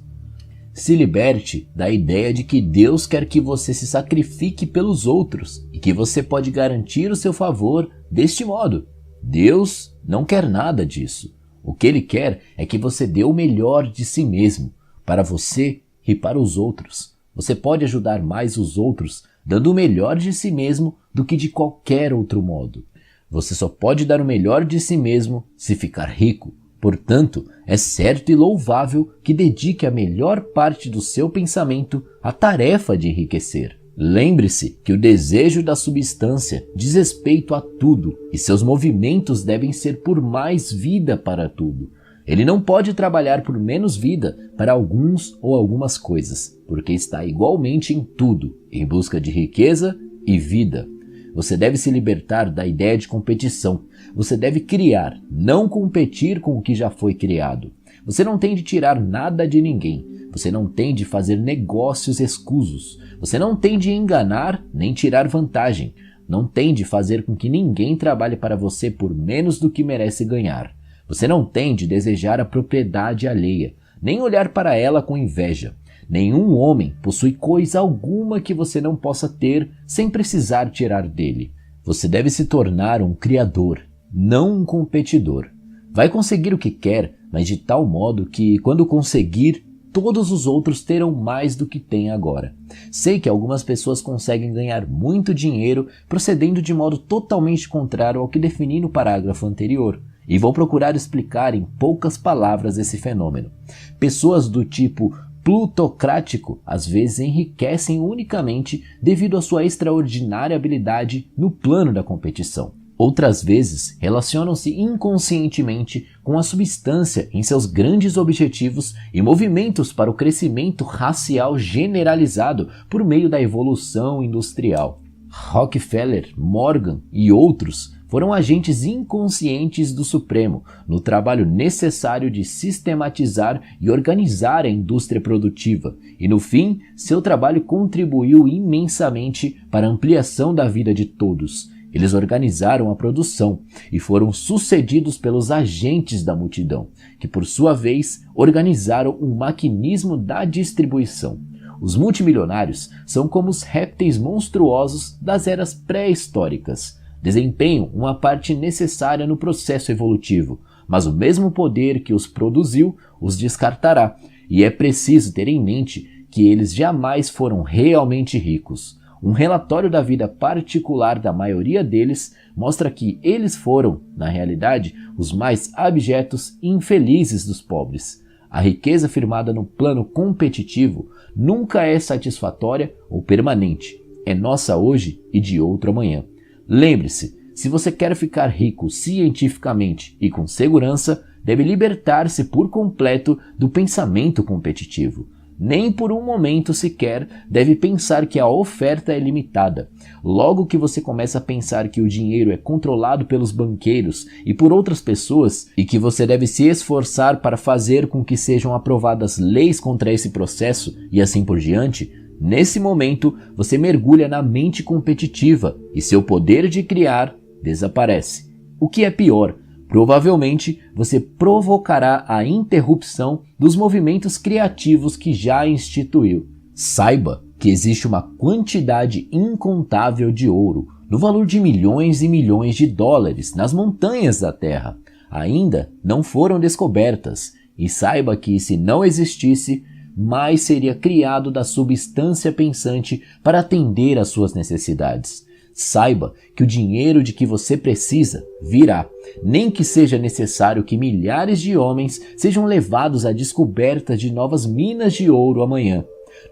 Se liberte da ideia de que Deus quer que você se sacrifique pelos outros e que você pode garantir o seu favor deste modo. Deus não quer nada disso. O que Ele quer é que você dê o melhor de si mesmo, para você e para os outros. Você pode ajudar mais os outros dando o melhor de si mesmo do que de qualquer outro modo. Você só pode dar o melhor de si mesmo se ficar rico. Portanto, é certo e louvável que dedique a melhor parte do seu pensamento à tarefa de enriquecer. Lembre-se que o desejo da substância diz respeito a tudo e seus movimentos devem ser por mais vida para tudo. Ele não pode trabalhar por menos vida para alguns ou algumas coisas, porque está igualmente em tudo, em busca de riqueza e vida. Você deve se libertar da ideia de competição. Você deve criar, não competir com o que já foi criado. Você não tem de tirar nada de ninguém. Você não tem de fazer negócios escusos. Você não tem de enganar nem tirar vantagem. Não tem de fazer com que ninguém trabalhe para você por menos do que merece ganhar. Você não tem de desejar a propriedade alheia, nem olhar para ela com inveja. Nenhum homem possui coisa alguma que você não possa ter sem precisar tirar dele. Você deve se tornar um criador, não um competidor. Vai conseguir o que quer, mas de tal modo que, quando conseguir, todos os outros terão mais do que tem agora. Sei que algumas pessoas conseguem ganhar muito dinheiro procedendo de modo totalmente contrário ao que defini no parágrafo anterior. E vou procurar explicar em poucas palavras esse fenômeno. Pessoas do tipo plutocrático às vezes enriquecem unicamente devido à sua extraordinária habilidade no plano da competição. Outras vezes relacionam-se inconscientemente com a substância em seus grandes objetivos e movimentos para o crescimento racial generalizado por meio da evolução industrial. Rockefeller, Morgan e outros foram agentes inconscientes do Supremo no trabalho necessário de sistematizar e organizar a indústria produtiva, e no fim, seu trabalho contribuiu imensamente para a ampliação da vida de todos. Eles organizaram a produção e foram sucedidos pelos agentes da multidão, que por sua vez organizaram o maquinismo da distribuição. Os multimilionários são como os répteis monstruosos das eras pré-históricas. Desempenham uma parte necessária no processo evolutivo, mas o mesmo poder que os produziu os descartará, e é preciso ter em mente que eles jamais foram realmente ricos. Um relatório da vida particular da maioria deles mostra que eles foram, na realidade, os mais abjetos e infelizes dos pobres. A riqueza firmada no plano competitivo nunca é satisfatória ou permanente. É nossa hoje e de outro amanhã. Lembre-se, se você quer ficar rico cientificamente e com segurança, deve libertar-se por completo do pensamento competitivo. Nem por um momento sequer deve pensar que a oferta é limitada. Logo que você começa a pensar que o dinheiro é controlado pelos banqueiros e por outras pessoas e que você deve se esforçar para fazer com que sejam aprovadas leis contra esse processo e assim por diante, nesse momento você mergulha na mente competitiva e seu poder de criar desaparece. O que é pior, provavelmente você provocará a interrupção dos movimentos criativos que já instituiu. Saiba que existe uma quantidade incontável de ouro, no valor de milhões e milhões de dólares, nas montanhas da Terra. Ainda não foram descobertas, e saiba que se não existisse, mais seria criado da substância pensante para atender às suas necessidades. Saiba que o dinheiro de que você precisa virá, nem que seja necessário que milhares de homens sejam levados à descoberta de novas minas de ouro amanhã.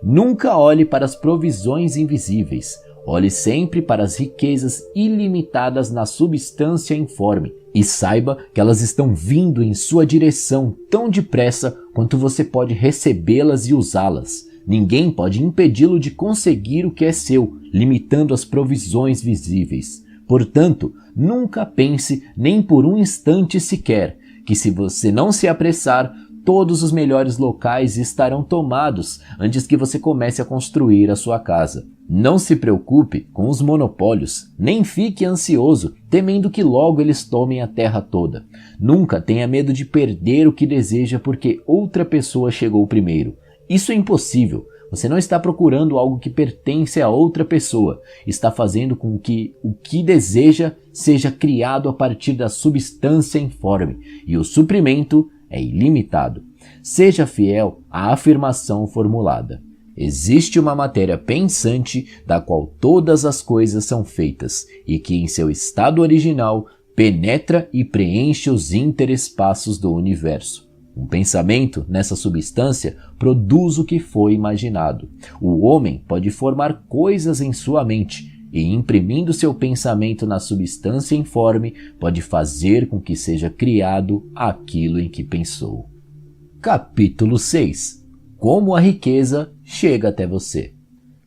Nunca olhe para as provisões invisíveis. Olhe sempre para as riquezas ilimitadas na substância informe e saiba que elas estão vindo em sua direção tão depressa quanto você pode recebê-las e usá-las. Ninguém pode impedi-lo de conseguir o que é seu, limitando as provisões visíveis. Portanto, nunca pense, nem por um instante sequer, que se você não se apressar, todos os melhores locais estarão tomados antes que você comece a construir a sua casa. Não se preocupe com os monopólios, nem fique ansioso, temendo que logo eles tomem a terra toda. Nunca tenha medo de perder o que deseja porque outra pessoa chegou primeiro. Isso é impossível. Você não está procurando algo que pertence a outra pessoa. Está fazendo com que o que deseja seja criado a partir da substância informe, e o suprimento é ilimitado. Seja fiel à afirmação formulada. Existe uma matéria pensante da qual todas as coisas são feitas e que em seu estado original penetra e preenche os interespaços do universo. Um pensamento nessa substância produz o que foi imaginado. O homem pode formar coisas em sua mente e, imprimindo seu pensamento na substância informe, pode fazer com que seja criado aquilo em que pensou. Capítulo 6. Como a riqueza chega até você.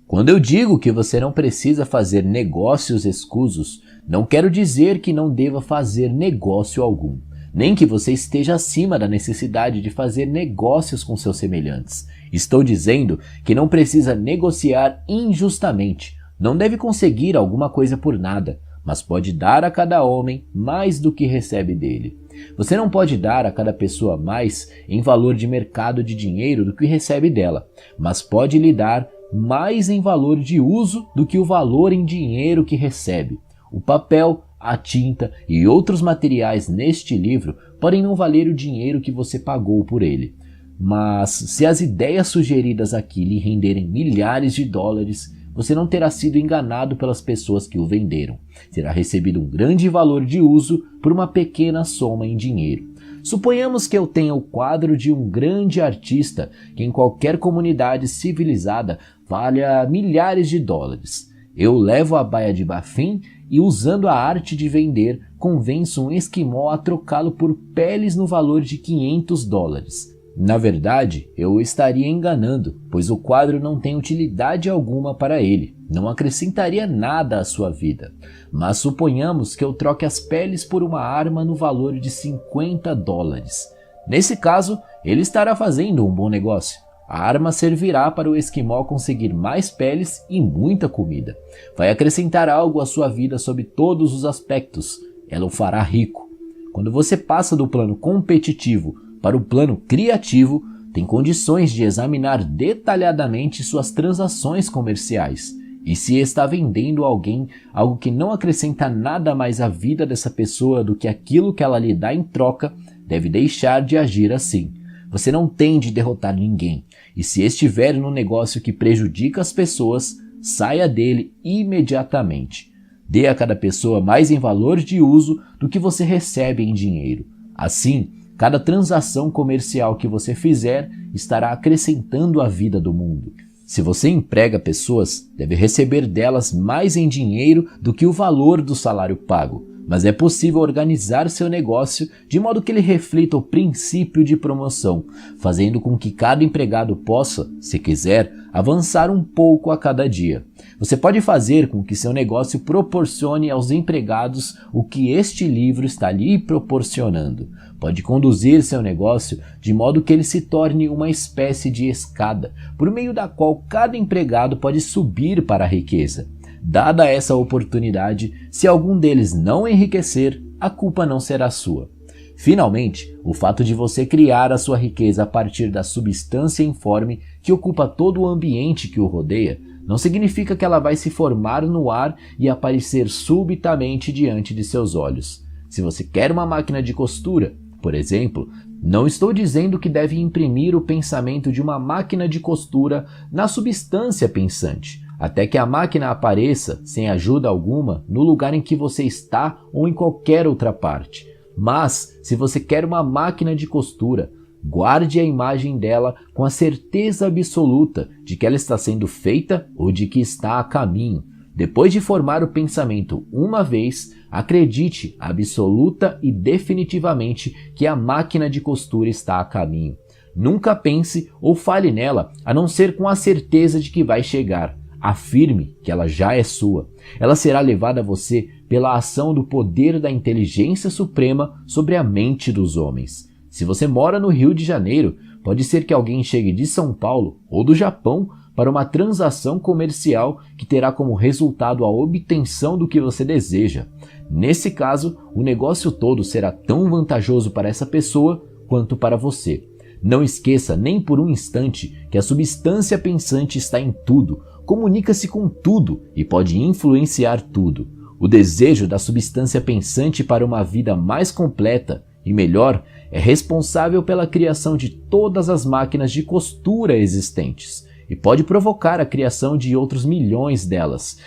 Quando eu digo que você não precisa fazer negócios escusos, não quero dizer que não deva fazer negócio algum, nem que você esteja acima da necessidade de fazer negócios com seus semelhantes. Estou dizendo que não precisa negociar injustamente, não deve conseguir alguma coisa por nada, mas pode dar a cada homem mais do que recebe dele. Você não pode dar a cada pessoa mais em valor de mercado de dinheiro do que recebe dela, mas pode lhe dar mais em valor de uso do que o valor em dinheiro que recebe. O papel, a tinta e outros materiais neste livro podem não valer o dinheiro que você pagou por ele. Mas se as ideias sugeridas aqui lhe renderem milhares de dólares, você não terá sido enganado pelas pessoas que o venderam. Terá recebido um grande valor de uso por uma pequena soma em dinheiro. Suponhamos que eu tenha o quadro de um grande artista que em qualquer comunidade civilizada valha milhares de dólares. Eu levo a baía de Bafim e, usando a arte de vender, convenço um esquimó a trocá-lo por peles no valor de 500 dólares. Na verdade, eu o estaria enganando, pois o quadro não tem utilidade alguma para ele, não acrescentaria nada à sua vida. Mas suponhamos que eu troque as peles por uma arma no valor de 50 dólares. Nesse caso, ele estará fazendo um bom negócio. A arma servirá para o esquimó conseguir mais peles e muita comida. Vai acrescentar algo à sua vida sob todos os aspectos. Ela o fará rico. Quando você passa do plano competitivo para o plano criativo, tem condições de examinar detalhadamente suas transações comerciais. E se está vendendo a alguém algo que não acrescenta nada mais à vida dessa pessoa do que aquilo que ela lhe dá em troca, deve deixar de agir assim. Você não tem de derrotar ninguém, e se estiver num negócio que prejudica as pessoas, saia dele imediatamente. Dê a cada pessoa mais em valor de uso do que você recebe em dinheiro. Assim, cada transação comercial que você fizer estará acrescentando à vida do mundo. Se você emprega pessoas, deve receber delas mais em dinheiro do que o valor do salário pago. Mas é possível organizar seu negócio de modo que ele reflita o princípio de promoção, fazendo com que cada empregado possa, se quiser, avançar um pouco a cada dia. Você pode fazer com que seu negócio proporcione aos empregados o que este livro está lhe proporcionando. Pode conduzir seu negócio de modo que ele se torne uma espécie de escada, por meio da qual cada empregado pode subir para a riqueza. Dada essa oportunidade, se algum deles não enriquecer, a culpa não será sua. Finalmente, o fato de você criar a sua riqueza a partir da substância informe que ocupa todo o ambiente que o rodeia, não significa que ela vai se formar no ar e aparecer subitamente diante de seus olhos. Se você quer uma máquina de costura, por exemplo, não estou dizendo que deve imprimir o pensamento de uma máquina de costura na substância pensante. até que a máquina apareça, sem ajuda alguma, no lugar em que você está ou em qualquer outra parte. Mas, se você quer uma máquina de costura, guarde a imagem dela com a certeza absoluta de que ela está sendo feita ou de que está a caminho. Depois de formar o pensamento uma vez, acredite absoluta e definitivamente que a máquina de costura está a caminho. Nunca pense ou fale nela, a não ser com a certeza de que vai chegar. Afirme que ela já é sua. Ela será levada a você pela ação do poder da inteligência suprema sobre a mente dos homens. Se você mora no Rio de Janeiro, pode ser que alguém chegue de São Paulo ou do Japão para uma transação comercial que terá como resultado a obtenção do que você deseja. Nesse caso, o negócio todo será tão vantajoso para essa pessoa quanto para você. Não esqueça nem por um instante que a substância pensante está em tudo, comunica-se com tudo e pode influenciar tudo. O desejo da substância pensante para uma vida mais completa e melhor é responsável pela criação de todas as máquinas de costura existentes e pode provocar a criação de outros milhões delas.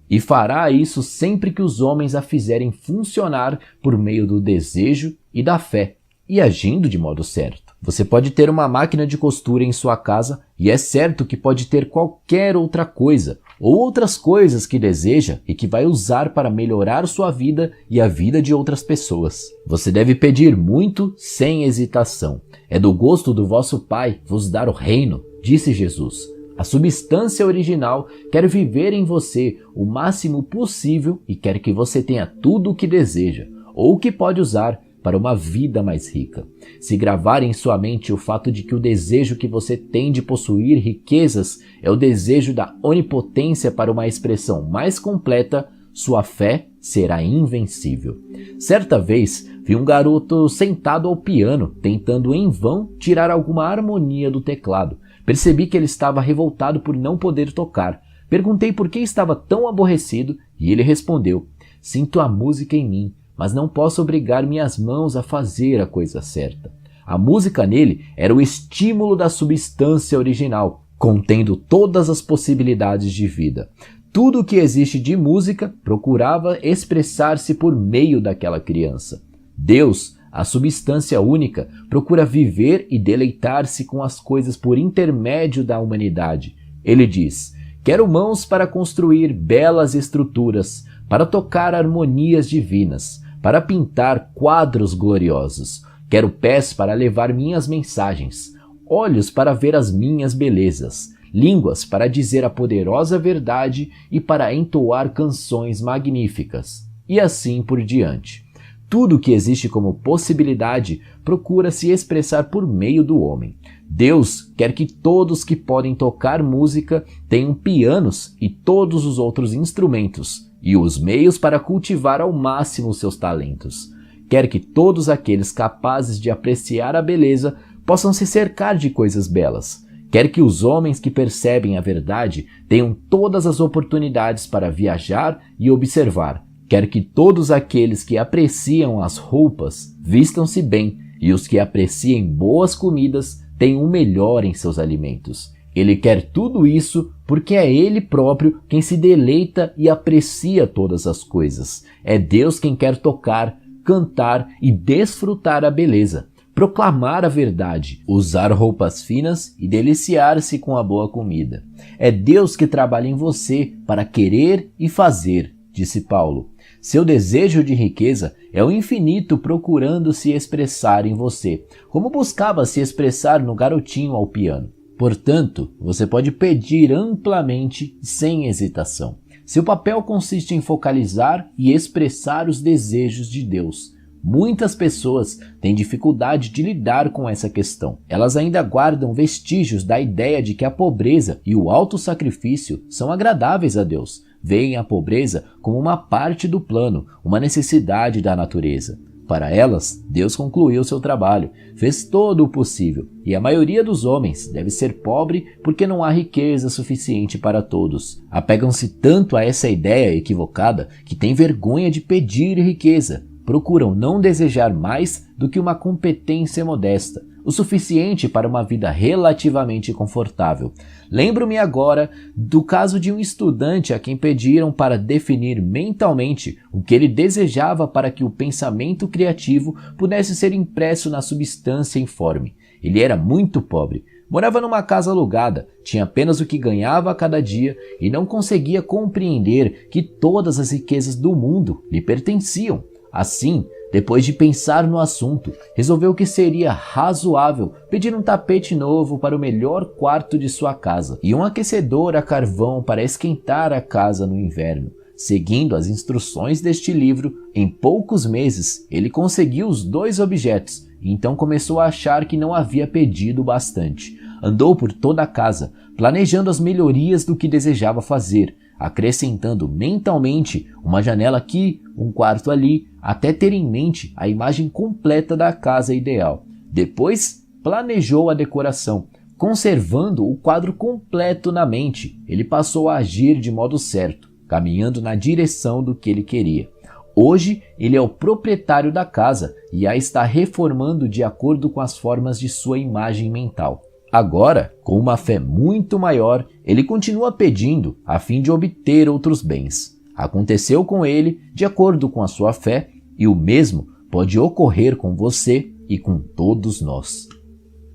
E fará isso sempre que os homens a fizerem funcionar por meio do desejo e da fé, e agindo de modo certo. Você pode ter uma máquina de costura em sua casa e é certo que pode ter qualquer outra coisa ou outras coisas que deseja e que vai usar para melhorar sua vida e a vida de outras pessoas. Você deve pedir muito sem hesitação. É do gosto do vosso Pai vos dar o reino, disse Jesus. A substância original quer viver em você o máximo possível e quer que você tenha tudo o que deseja ou o que pode usar para uma vida mais rica. Se gravar em sua mente o fato de que o desejo que você tem de possuir riquezas é o desejo da onipotência para uma expressão mais completa, sua fé será invencível. Certa vez, vi um garoto sentado ao piano, tentando em vão tirar alguma harmonia do teclado. Percebi que ele estava revoltado por não poder tocar. Perguntei por que estava tão aborrecido e ele respondeu: "Sinto a música em mim, mas não posso obrigar minhas mãos a fazer a coisa certa." A música nele era o estímulo da substância original, contendo todas as possibilidades de vida. Tudo o que existe de música procurava expressar-se por meio daquela criança. Deus, a substância única, procura viver e deleitar-se com as coisas por intermédio da humanidade. Ele diz: "Quero mãos para construir belas estruturas, para tocar harmonias divinas, para pintar quadros gloriosos. Quero pés para levar minhas mensagens, olhos para ver as minhas belezas, línguas para dizer a poderosa verdade e para entoar canções magníficas." E assim por diante. Tudo que existe como possibilidade procura se expressar por meio do homem. Deus quer que todos que podem tocar música tenham pianos e todos os outros instrumentos, e os meios para cultivar ao máximo seus talentos. Quer que todos aqueles capazes de apreciar a beleza possam se cercar de coisas belas. Quer que os homens que percebem a verdade tenham todas as oportunidades para viajar e observar. Quer que todos aqueles que apreciam as roupas vistam-se bem e os que apreciem boas comidas tenham o melhor em seus alimentos. Ele quer tudo isso porque é Ele próprio quem se deleita e aprecia todas as coisas. É Deus quem quer tocar, cantar e desfrutar a beleza, proclamar a verdade, usar roupas finas e deliciar-se com a boa comida. É Deus que trabalha em você para querer e fazer, disse Paulo. Seu desejo de riqueza é o infinito procurando se expressar em você, como buscava se expressar no garotinho ao piano. Portanto, você pode pedir amplamente, sem hesitação. Seu papel consiste em focalizar e expressar os desejos de Deus. Muitas pessoas têm dificuldade de lidar com essa questão. Elas ainda guardam vestígios da ideia de que a pobreza e o autossacrifício são agradáveis a Deus. Veem a pobreza como uma parte do plano, uma necessidade da natureza. Para elas, Deus concluiu seu trabalho, fez todo o possível, e a maioria dos homens deve ser pobre porque não há riqueza suficiente para todos. Apegam-se tanto a essa ideia equivocada que têm vergonha de pedir riqueza. Procuram não desejar mais do que uma competência modesta, o suficiente para uma vida relativamente confortável. Lembro-me agora do caso de um estudante a quem pediram para definir mentalmente o que ele desejava para que o pensamento criativo pudesse ser impresso na substância informe. Ele era muito pobre, morava numa casa alugada, tinha apenas o que ganhava a cada dia e não conseguia compreender que todas as riquezas do mundo lhe pertenciam. Assim, depois de pensar no assunto, resolveu que seria razoável pedir um tapete novo para o melhor quarto de sua casa e um aquecedor a carvão para esquentar a casa no inverno. Seguindo as instruções deste livro, em poucos meses ele conseguiu os 2 objetos e então começou a achar que não havia pedido bastante. Andou por toda a casa, planejando as melhorias do que desejava fazer, acrescentando mentalmente uma janela aqui, um quarto ali, até ter em mente a imagem completa da casa ideal. Depois, planejou a decoração. Conservando o quadro completo na mente, ele passou a agir de modo certo, caminhando na direção do que ele queria. Hoje, ele é o proprietário da casa e a está reformando de acordo com as formas de sua imagem mental. Agora, com uma fé muito maior, ele continua pedindo a fim de obter outros bens. Aconteceu com ele de acordo com a sua fé e o mesmo pode ocorrer com você e com todos nós.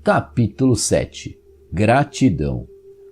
Capítulo 7. Gratidão.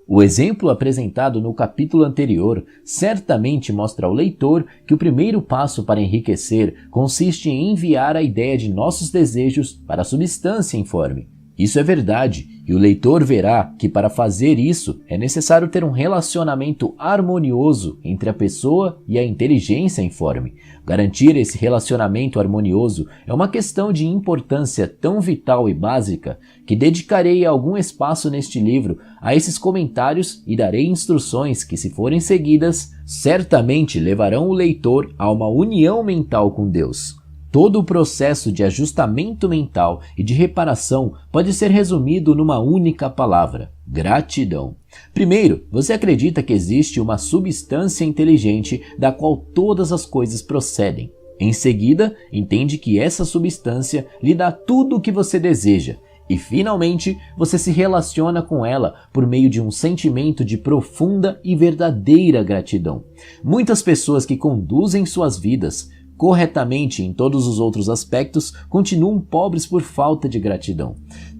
O exemplo apresentado no capítulo anterior certamente mostra ao leitor que o primeiro passo para enriquecer consiste em enviar a ideia de nossos desejos para a substância informe. Isso é verdade, e o leitor verá que para fazer isso é necessário ter um relacionamento harmonioso entre a pessoa e a inteligência informe. Garantir esse relacionamento harmonioso é uma questão de importância tão vital e básica que dedicarei algum espaço neste livro a esses comentários e darei instruções que, se forem seguidas, certamente levarão o leitor a uma união mental com Deus. Todo o processo de ajustamento mental e de reparação pode ser resumido numa única palavra: gratidão. Primeiro, você acredita que existe uma substância inteligente da qual todas as coisas procedem. Em seguida, entende que essa substância lhe dá tudo o que você deseja. E, finalmente, você se relaciona com ela por meio de um sentimento de profunda e verdadeira gratidão. Muitas pessoas que conduzem suas vidas corretamente em todos os outros aspectos, continuam pobres por falta de gratidão.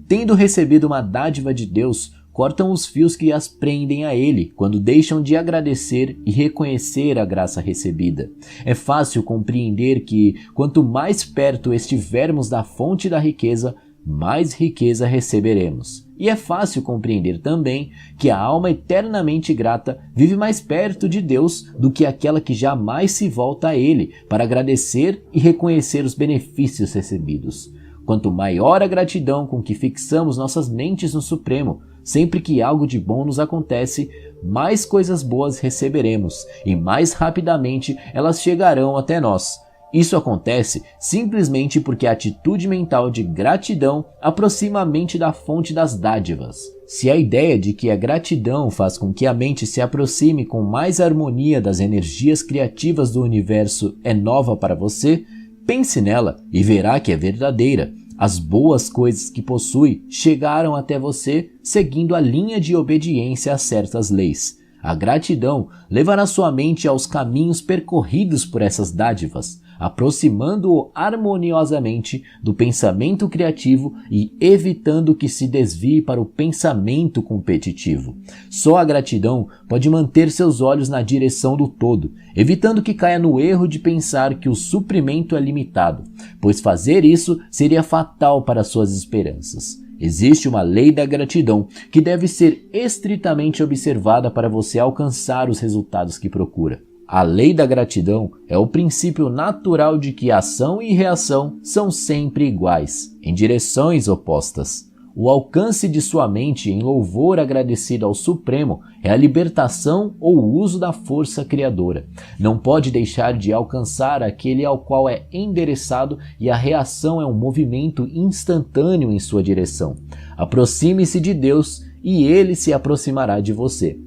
Tendo recebido uma dádiva de Deus, cortam os fios que as prendem a Ele quando deixam de agradecer e reconhecer a graça recebida. É fácil compreender que, quanto mais perto estivermos da fonte da riqueza, mais riqueza receberemos. E é fácil compreender também que a alma eternamente grata vive mais perto de Deus do que aquela que jamais se volta a Ele para agradecer e reconhecer os benefícios recebidos. Quanto maior a gratidão com que fixamos nossas mentes no Supremo, sempre que algo de bom nos acontece, mais coisas boas receberemos e mais rapidamente elas chegarão até nós. Isso acontece simplesmente porque a atitude mental de gratidão aproxima a mente da fonte das dádivas. Se a ideia de que a gratidão faz com que a mente se aproxime com mais harmonia das energias criativas do universo é nova para você, pense nela e verá que é verdadeira. As boas coisas que possui chegaram até você seguindo a linha de obediência a certas leis. A gratidão levará sua mente aos caminhos percorridos por essas dádivas, aproximando-o harmoniosamente do pensamento criativo e evitando que se desvie para o pensamento competitivo. Só a gratidão pode manter seus olhos na direção do todo, evitando que caia no erro de pensar que o suprimento é limitado, pois fazer isso seria fatal para suas esperanças. Existe uma lei da gratidão que deve ser estritamente observada para você alcançar os resultados que procura. A lei da gratidão é o princípio natural de que ação e reação são sempre iguais, em direções opostas. O alcance de sua mente em louvor agradecido ao Supremo é a libertação ou o uso da força criadora. Não pode deixar de alcançar aquele ao qual é endereçado e a reação é um movimento instantâneo em sua direção. Aproxime-se de Deus e Ele se aproximará de você.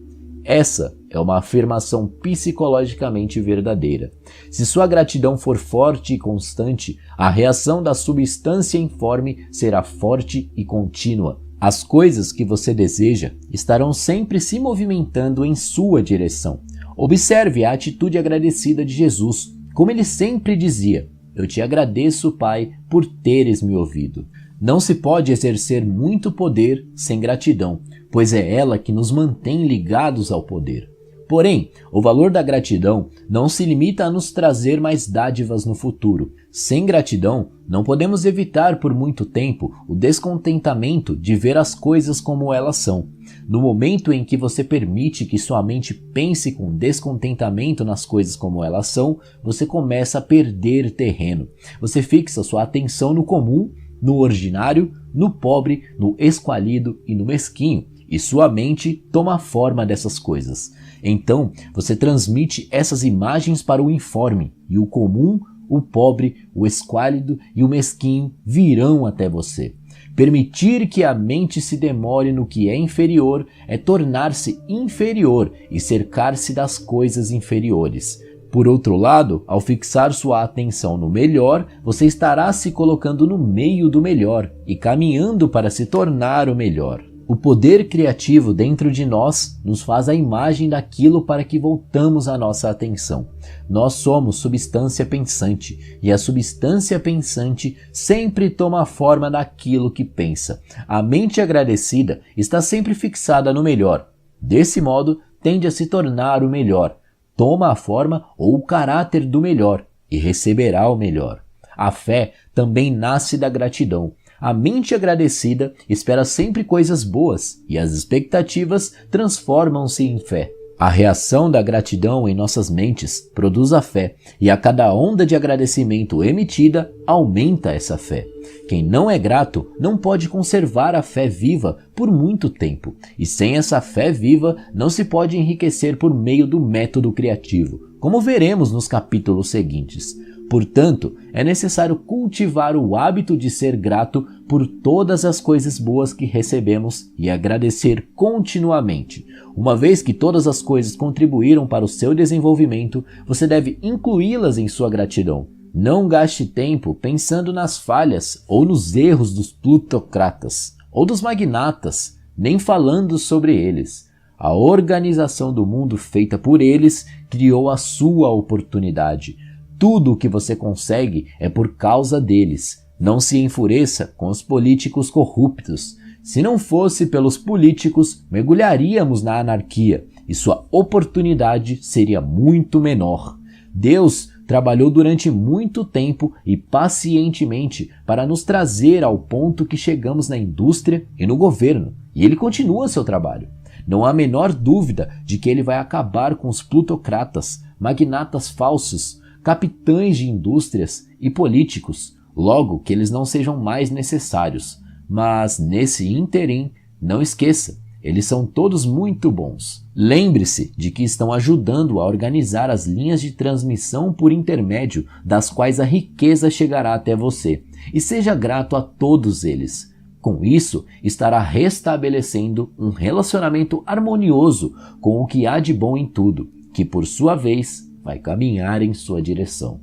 Essa é é uma afirmação psicologicamente verdadeira. Se sua gratidão for forte e constante, a reação da substância informe será forte e contínua. As coisas que você deseja estarão sempre se movimentando em sua direção. Observe a atitude agradecida de Jesus, como ele sempre dizia: eu te agradeço, Pai, por teres me ouvido. Não se pode exercer muito poder sem gratidão, pois é ela que nos mantém ligados ao poder. Porém, o valor da gratidão não se limita a nos trazer mais dádivas no futuro. Sem gratidão, não podemos evitar por muito tempo o descontentamento de ver as coisas como elas são. No momento em que você permite que sua mente pense com descontentamento nas coisas como elas são, você começa a perder terreno. Você fixa sua atenção no comum, no ordinário, no pobre, no esqualido e no mesquinho, e sua mente toma a forma dessas coisas. Então, você transmite essas imagens para o informe, e o comum, o pobre, o esquálido e o mesquinho virão até você. Permitir que a mente se demore no que é inferior é tornar-se inferior e cercar-se das coisas inferiores. Por outro lado, ao fixar sua atenção no melhor, você estará se colocando no meio do melhor e caminhando para se tornar o melhor. O poder criativo dentro de nós nos faz a imagem daquilo para que voltamos a nossa atenção. Nós somos substância pensante, e a substância pensante sempre toma a forma daquilo que pensa. A mente agradecida está sempre fixada no melhor. Desse modo, tende a se tornar o melhor. Toma a forma ou o caráter do melhor e receberá o melhor. A fé também nasce da gratidão. A mente agradecida espera sempre coisas boas e as expectativas transformam-se em fé. A reação da gratidão em nossas mentes produz a fé e a cada onda de agradecimento emitida aumenta essa fé. Quem não é grato não pode conservar a fé viva por muito tempo e sem essa fé viva não se pode enriquecer por meio do método criativo, como veremos nos capítulos seguintes. Portanto, é necessário cultivar o hábito de ser grato por todas as coisas boas que recebemos e agradecer continuamente. Uma vez que todas as coisas contribuíram para o seu desenvolvimento, você deve incluí-las em sua gratidão. Não gaste tempo pensando nas falhas ou nos erros dos plutocratas ou dos magnatas, nem falando sobre eles. A organização do mundo feita por eles criou a sua oportunidade. Tudo o que você consegue é por causa deles. Não se enfureça com os políticos corruptos. Se não fosse pelos políticos, mergulharíamos na anarquia e sua oportunidade seria muito menor. Deus trabalhou durante muito tempo e pacientemente para nos trazer ao ponto que chegamos na indústria e no governo, e ele continua seu trabalho. Não há a menor dúvida de que ele vai acabar com os plutocratas, magnatas falsos, capitães de indústrias e políticos, logo que eles não sejam mais necessários. Mas, nesse ínterim, não esqueça, eles são todos muito bons. Lembre-se de que estão ajudando a organizar as linhas de transmissão por intermédio das quais a riqueza chegará até você, e seja grato a todos eles. Com isso, estará restabelecendo um relacionamento harmonioso com o que há de bom em tudo, que, por sua vez, vai caminhar em sua direção.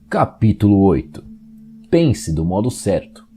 Capítulo 8. Pense do modo certo.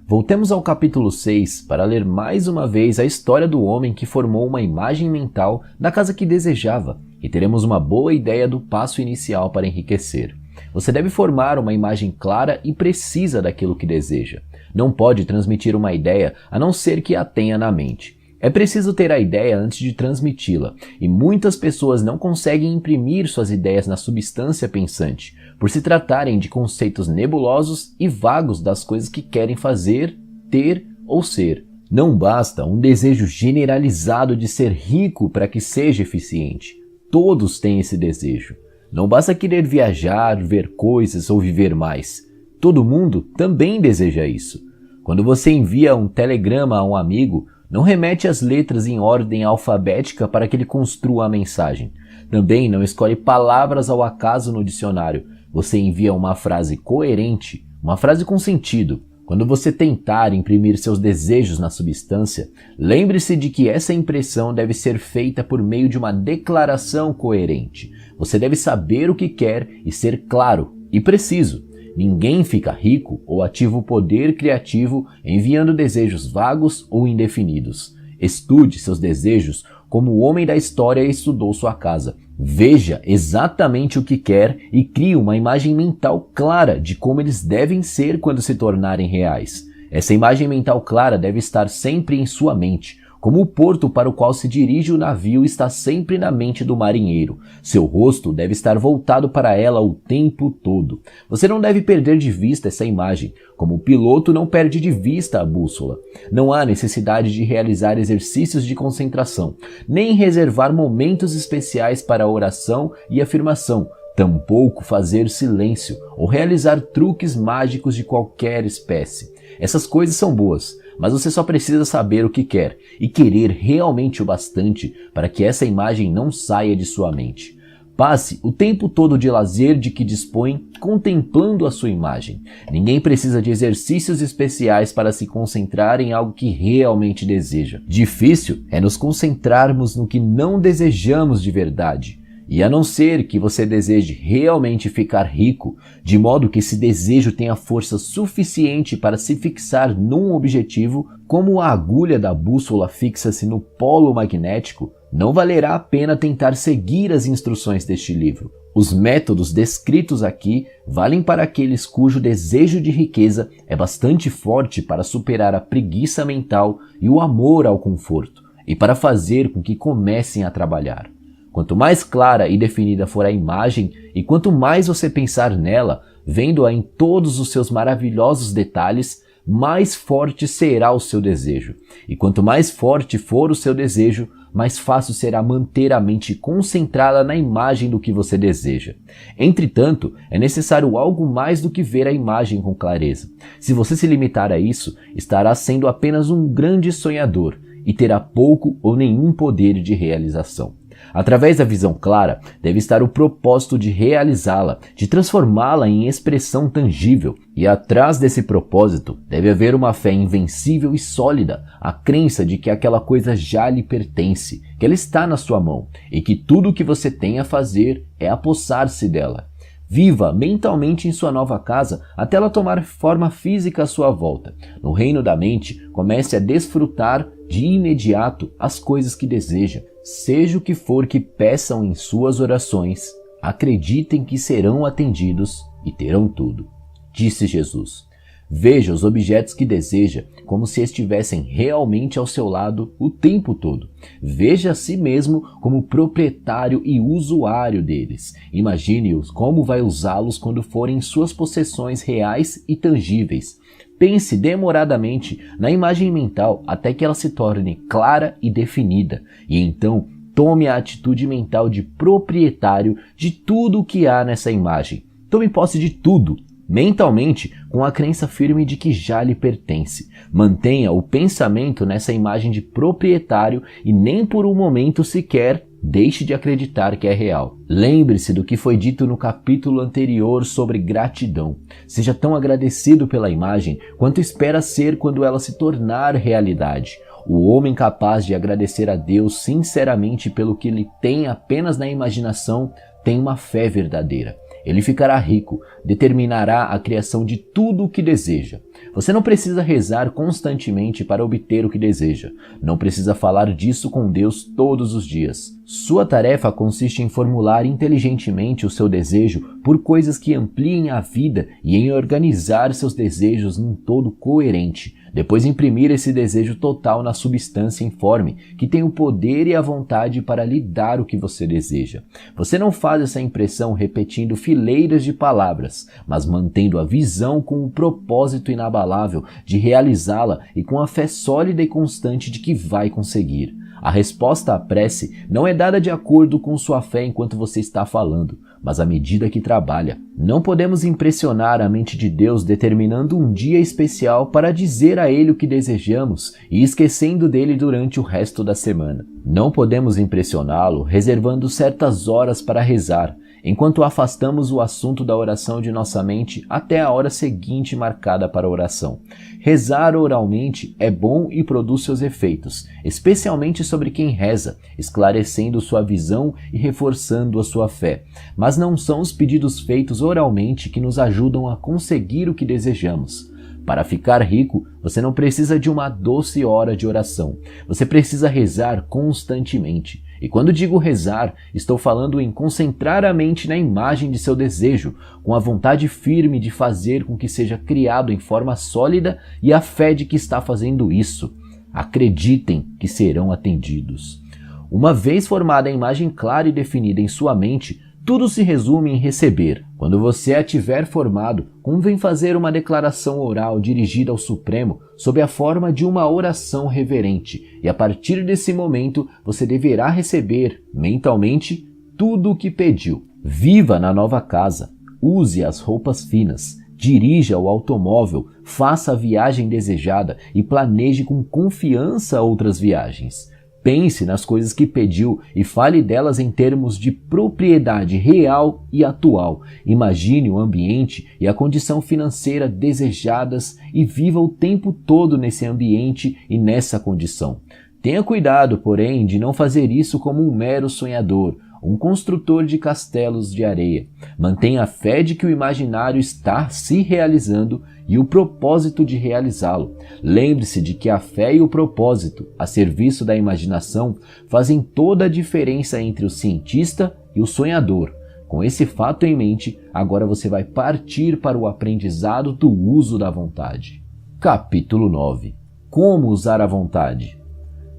Voltemos ao capítulo 6 para ler mais uma vez a história do homem que formou uma imagem mental da casa que desejava, e teremos uma boa ideia do passo inicial para enriquecer. Você deve formar uma imagem clara e precisa daquilo que deseja. Não pode transmitir uma ideia a não ser que a tenha na mente. É preciso ter a ideia antes de transmiti-la, e muitas pessoas não conseguem imprimir suas ideias na substância pensante, por se tratarem de conceitos nebulosos e vagos das coisas que querem fazer, ter ou ser. Não basta um desejo generalizado de ser rico para que seja eficiente. Todos têm esse desejo. Não basta querer viajar, ver coisas ou viver mais. Todo mundo também deseja isso. Quando você envia um telegrama a um amigo, não remete as letras em ordem alfabética para que ele construa a mensagem. Também não escolhe palavras ao acaso no dicionário. Você envia uma frase coerente, uma frase com sentido, Quando você tentar imprimir seus desejos na substância, lembre-se de que essa impressão deve ser feita por meio de uma declaração coerente. Você deve saber o que quer e ser claro e preciso. Ninguém fica rico ou ativa o poder criativo enviando desejos vagos ou indefinidos. Estude seus desejos como o homem da história estudou sua casa. Veja exatamente o que quer e crie uma imagem mental clara de como eles devem ser quando se tornarem reais. Essa imagem mental clara deve estar sempre em sua mente, como o porto para o qual se dirige o navio está sempre na mente do marinheiro. Seu rosto deve estar voltado para ela o tempo todo. Você não deve perder de vista essa imagem, como o piloto não perde de vista a bússola. Não há necessidade de realizar exercícios de concentração, nem reservar momentos especiais para a oração e afirmação, tampouco fazer silêncio ou realizar truques mágicos de qualquer espécie. Essas coisas são boas, mas você só precisa saber o que quer e querer realmente o bastante para que essa imagem não saia de sua mente. Passe o tempo todo de lazer de que dispõe contemplando a sua imagem. Ninguém precisa de exercícios especiais para se concentrar em algo que realmente deseja. Difícil é nos concentrarmos no que não desejamos de verdade. E a não ser que você deseje realmente ficar rico, de modo que esse desejo tenha força suficiente para se fixar num objetivo, como a agulha da bússola fixa-se no polo magnético, não valerá a pena tentar seguir as instruções deste livro. Os métodos descritos aqui valem para aqueles cujo desejo de riqueza é bastante forte para superar a preguiça mental e o amor ao conforto, e para fazer com que comecem a trabalhar. Quanto mais clara e definida for a imagem e quanto mais você pensar nela, vendo-a em todos os seus maravilhosos detalhes, mais forte será o seu desejo. E quanto mais forte for o seu desejo, mais fácil será manter a mente concentrada na imagem do que você deseja. Entretanto, é necessário algo mais do que ver a imagem com clareza. Se você se limitar a isso, estará sendo apenas um grande sonhador e terá pouco ou nenhum poder de realização. Através da visão clara, deve estar o propósito de realizá-la, de transformá-la em expressão tangível. E atrás desse propósito, deve haver uma fé invencível e sólida, a crença de que aquela coisa já lhe pertence, que ela está na sua mão, e que tudo o que você tem a fazer é apossar-se dela. Viva mentalmente em sua nova casa até ela tomar forma física à sua volta. No reino da mente, comece a desfrutar de imediato as coisas que deseja. Seja o que for que peçam em suas orações, acreditem que serão atendidos e terão tudo. Disse Jesus. Veja os objetos que deseja como se estivessem realmente ao seu lado o tempo todo. Veja a si mesmo como proprietário e usuário deles. Imagine-os como vai usá-los quando forem suas possessões reais e tangíveis. Pense demoradamente na imagem mental até que ela se torne clara e definida. E então tome a atitude mental de proprietário de tudo o que há nessa imagem. Tome posse de tudo. Mentalmente, com a crença firme de que já lhe pertence. Mantenha o pensamento nessa imagem de proprietário e nem por um momento sequer deixe de acreditar que é real. Lembre-se do que foi dito no capítulo anterior sobre gratidão. Seja tão agradecido pela imagem quanto espera ser quando ela se tornar realidade. O homem capaz de agradecer a Deus sinceramente pelo que ele tem apenas na imaginação tem uma fé verdadeira. Ele ficará rico, determinará a criação de tudo o que deseja. Você não precisa rezar constantemente para obter o que deseja. Não precisa falar disso com Deus todos os dias. Sua tarefa consiste em formular inteligentemente o seu desejo por coisas que ampliem a vida e em organizar seus desejos num todo coerente. Depois imprimir esse desejo total na substância informe, que tem o poder e a vontade para lhe dar o que você deseja. Você não faz essa impressão repetindo fileiras de palavras, mas mantendo a visão com o propósito inabalável de realizá-la e com a fé sólida e constante de que vai conseguir. A resposta à prece não é dada de acordo com sua fé enquanto você está falando, mas à medida que trabalha. Não podemos impressionar a mente de Deus determinando um dia especial para dizer a Ele o que desejamos e esquecendo dele durante o resto da semana. Não podemos impressioná-lo reservando certas horas para rezar. enquanto afastamos o assunto da oração de nossa mente até a hora seguinte marcada para a oração. Rezar oralmente é bom e produz seus efeitos, especialmente sobre quem reza, esclarecendo sua visão e reforçando a sua fé. Mas não são os pedidos feitos oralmente que nos ajudam a conseguir o que desejamos. Para ficar rico, você não precisa de uma doce hora de oração. Você precisa rezar constantemente. E quando digo rezar, estou falando em concentrar a mente na imagem de seu desejo, com a vontade firme de fazer com que seja criado em forma sólida e a fé de que está fazendo isso. Acreditem que serão atendidos. Uma vez formada a imagem clara e definida em sua mente, tudo se resume em receber. Quando você a tiver formado, convém fazer uma declaração oral dirigida ao Supremo sob a forma de uma oração reverente, e a partir desse momento você deverá receber, mentalmente, tudo o que pediu. Viva na nova casa, use as roupas finas, dirija o automóvel, faça a viagem desejada e planeje com confiança outras viagens. Pense nas coisas que pediu e fale delas em termos de propriedade real e atual. Imagine o ambiente e a condição financeira desejadas e viva o tempo todo nesse ambiente e nessa condição. Tenha cuidado, porém, de não fazer isso como um mero sonhador, um construtor de castelos de areia. Mantenha a fé de que o imaginário está se realizando e o propósito de realizá-lo. Lembre-se de que a fé e o propósito, a serviço da imaginação, fazem toda a diferença entre o cientista e o sonhador. Com esse fato em mente, agora você vai partir para o aprendizado do uso da vontade. Capítulo 9. Como usar a vontade?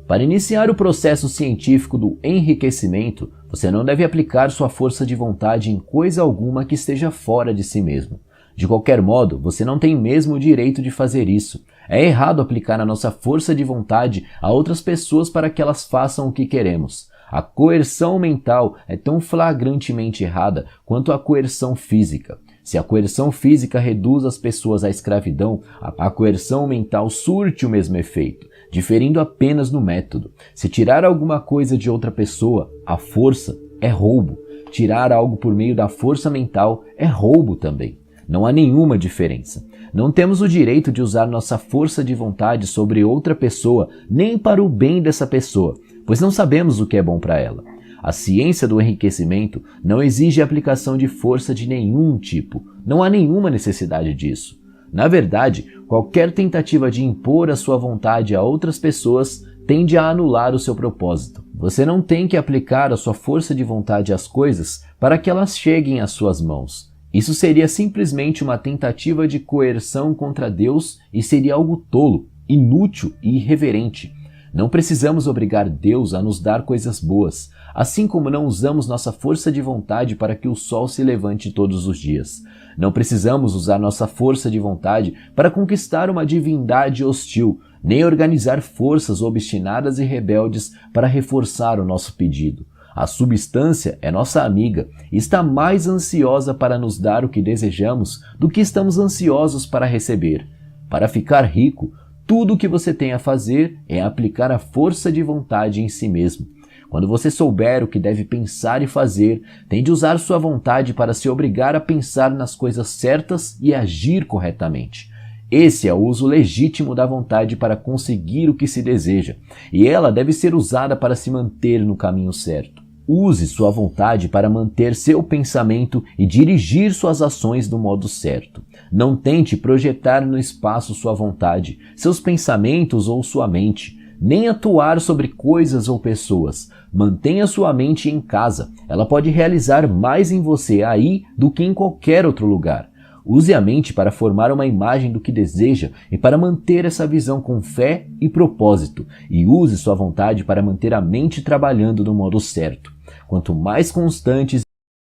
Para iniciar o processo científico do enriquecimento, você não deve aplicar sua força de vontade em coisa alguma que esteja fora de si mesmo. De qualquer modo, você não tem mesmo o direito de fazer isso. É errado aplicar a nossa força de vontade a outras pessoas para que elas façam o que queremos. A coerção mental é tão flagrantemente errada quanto a coerção física. Se a coerção física reduz as pessoas à escravidão, a coerção mental surte o mesmo efeito, diferindo apenas no método. Se tirar alguma coisa de outra pessoa, a força é roubo. Tirar algo por meio da força mental é roubo também. Não há nenhuma diferença. Não temos o direito de usar nossa força de vontade sobre outra pessoa, nem para o bem dessa pessoa, pois não sabemos o que é bom para ela. A ciência do enriquecimento não exige a aplicação de força de nenhum tipo. Não há nenhuma necessidade disso. Na verdade, qualquer tentativa de impor a sua vontade a outras pessoas tende a anular o seu propósito. Você não tem que aplicar a sua força de vontade às coisas para que elas cheguem às suas mãos. Isso seria simplesmente uma tentativa de coerção contra Deus e seria algo tolo, inútil e irreverente. Não precisamos obrigar Deus a nos dar coisas boas, assim como não usamos nossa força de vontade para que o sol se levante todos os dias. Não precisamos usar nossa força de vontade para conquistar uma divindade hostil, nem organizar forças obstinadas e rebeldes para reforçar o nosso pedido. A substância é nossa amiga e está mais ansiosa para nos dar o que desejamos do que estamos ansiosos para receber. Para ficar rico, tudo o que você tem a fazer é aplicar a força de vontade em si mesmo. Quando você souber o que deve pensar e fazer, tem de usar sua vontade para se obrigar a pensar nas coisas certas e agir corretamente. Esse é o uso legítimo da vontade para conseguir o que se deseja, e ela deve ser usada para se manter no caminho certo. Use sua vontade para manter seu pensamento e dirigir suas ações do modo certo. Não tente projetar no espaço sua vontade, seus pensamentos ou sua mente, nem atuar sobre coisas ou pessoas. Mantenha sua mente em casa. Ela pode realizar mais em você aí do que em qualquer outro lugar. Use a mente para formar uma imagem do que deseja e para manter essa visão com fé e propósito. E use sua vontade para manter a mente trabalhando do modo certo. Quanto mais constantes